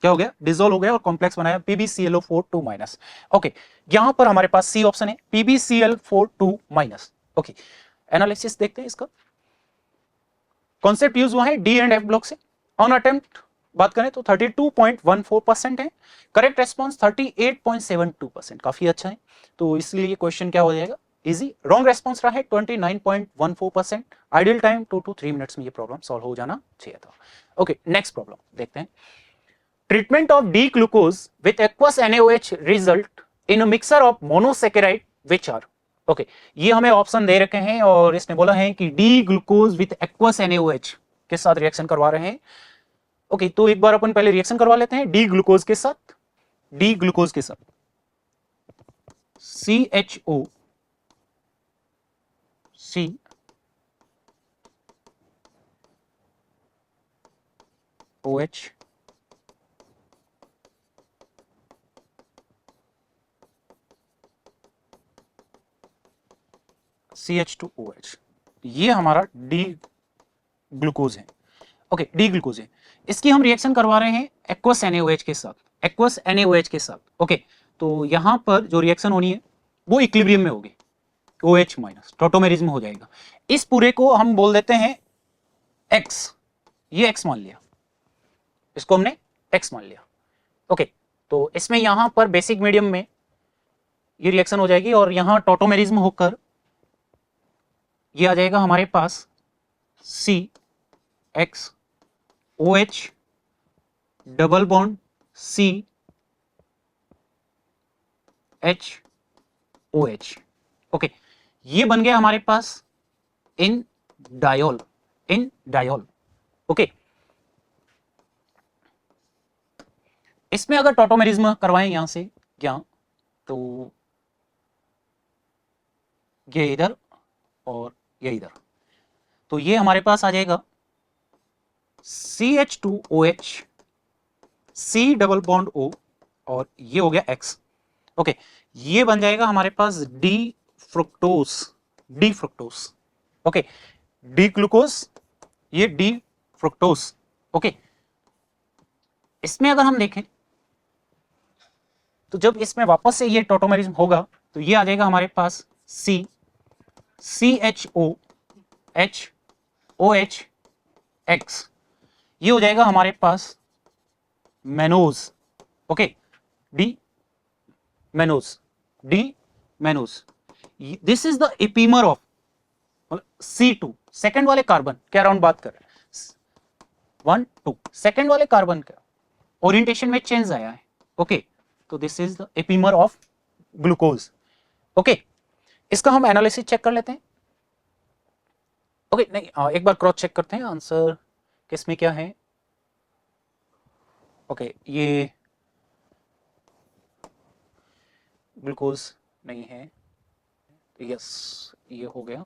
क्या हो गया, डिसॉल्व हो गया और कॉम्प्लेक्स बनाया PbClO4 2 माइनस। ओके, यहां पर हमारे पास सी ऑप्शन है PbCl4 2 माइनस। ओके, एनालिसिस देखते हैं इसका। कॉन्सेप्ट यूज हुआ है डी एंड एफ ब्लॉक से। ऑन अटेम्प्ट बात करें तो 32.14% है, करेक्ट रेस्पॉन्स 38.72%, काफी अच्छा है, तो इसलिए ये क्वेश्चन क्या हो जाएगा, इजी। रॉन्ग रेस्पॉन्स रहा है 29.14%। आइडियल टाइम 2 to 3 मिनट्स में ये प्रॉब्लम सॉल्व हो जाना चाहिए था। ओके, नेक्स्ट प्रॉब्लम देखते हैं। Treatment of D glucose with aqueous NaOH result in a mixer of monosaccharide which are. Okay, ये हमें ऑप्शन दे रखे हैं और इसने बोला है कि D glucose with aqueous NaOH के साथ रिएक्शन करवा रहे हैं। ओके, तो एक बार अपन पहले रिएक्शन करवा लेते हैं डी ग्लूकोज के साथ। डी ग्लूकोज के साथ CHO C OH CH2OH, ये हमारा डी ग्लूकोज है। ओके, डी ग्लूकोज है, इसकी हम रिएक्शन करवा रहे हैं एक्वस NaOH के साथ, एक्वस NaOH के साथ। ओके, तो यहां पर जो रिएक्शन होनी है वो इक्विलिब्रियम में होगी, OH माइनस टॉटोमेरिज्म हो जाएगा। इस पूरे को हम बोल देते हैं X, ये X मान लिया, इसको हमने X मान लिया। ओके, तो इसमें यहां पर बेसिक मीडियम में ये रिएक्शन हो जाएगी और यहां टॉटोमेरिज्म होकर ये आ जाएगा हमारे पास CXOH double bond CHOH। Okay, ये बन गया हमारे पास इन डायोल, इन डायोल। ओके, इसमें अगर टॉटोमेरिज्म करवाएं यहां से यहां, तो ये इधर और ये इधर, तो ये हमारे पास आ जाएगा CH2OH C double bond O और ये हो गया X। ओके, ये बन जाएगा हमारे पास D fructose, D fructose. Okay, D glucose, ये डी फ्रुक्टोस। ओके, इसमें अगर हम देखें तो जब इसमें वापस से ये टॉटोमेरिज्म होगा तो ये आ जाएगा हमारे पास CHOOH ये हो जाएगा हमारे पास mannose. Okay, D mannose, D mannose. This is the epimer of C2, second वाले कार्बन के अराउंड बात कर रहे हैं, 1 2 सेकेंड वाले कार्बन का ओरिएंटेशन में चेंज आया है। ओके, तो this is the epimer of glucose. Okay, इसका हम एनालिसिस चेक कर लेते हैं। ओके, नहीं, एक बार क्रॉस चेक करते हैं आंसर किसमें क्या है। ओके, ये ग्लूकोज नहीं है, यस, ये हो गया,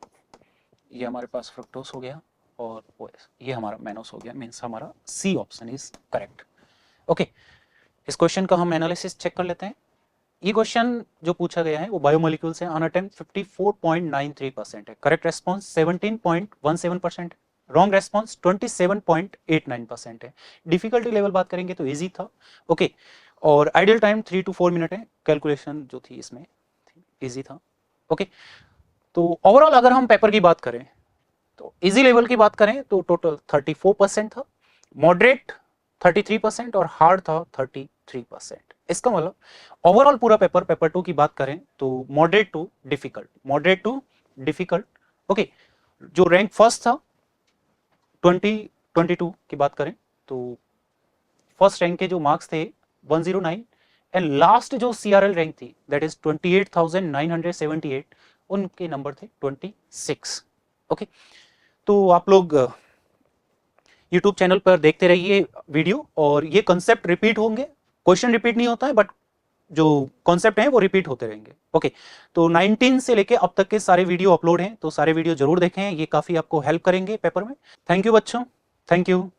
ये हमारे पास फ्रक्टोज हो गया और OS, ये हमारा मैनोस हो गया, मीन्स हमारा C option is correct. Okay, इस क्वेश्चन का हम एनालिसिस चेक कर लेते हैं। ये क्वेश्चन जो पूछा गया है वो बायोमोलिक्यूल से, ऑन अटेम्प्ट 54.93% है, करेक्ट रेस्पॉन्स 17.17% है, रॉन्ग रेस्पॉन्स 27.89% है। डिफिकल्टी लेवल बात करेंगे तो इजी था। ओके, और आइडियल टाइम 3 to 4 मिनट है, कैलकुलेशन जो थी इसमें इजी था। ओके, तो ओवरऑल अगर हम पेपर की बात करें तो इजी लेवल की बात करें तो टोटल 34% था, मॉडरेट 33% और हार्ड था 33%। इसका मतलब ओवरऑल पूरा पेपर, पेपर 2 की बात करें तो moderate to difficult, moderate to difficult. Okay, जो रैंक फर्स्ट था 2022 की बात करें तो फर्स्ट रैंक के जो मार्क्स थे 109 एंड लास्ट जो CRL रैंक थी दैट इज 28,978, उनके नंबर थे 26। ओके, तो आप लोग YouTube चैनल पर देखते रहिए वीडियो, और ये कॉन्सेप्ट रिपीट होंगे, क्वेश्चन रिपीट नहीं होता है बट जो कॉन्सेप्ट हैं वो रिपीट होते रहेंगे। ओके, तो 19 से लेके अब तक के सारे वीडियो अपलोड हैं, तो सारे वीडियो जरूर देखें, ये काफी आपको हेल्प करेंगे पेपर में। थैंक यू बच्चों, थैंक यू।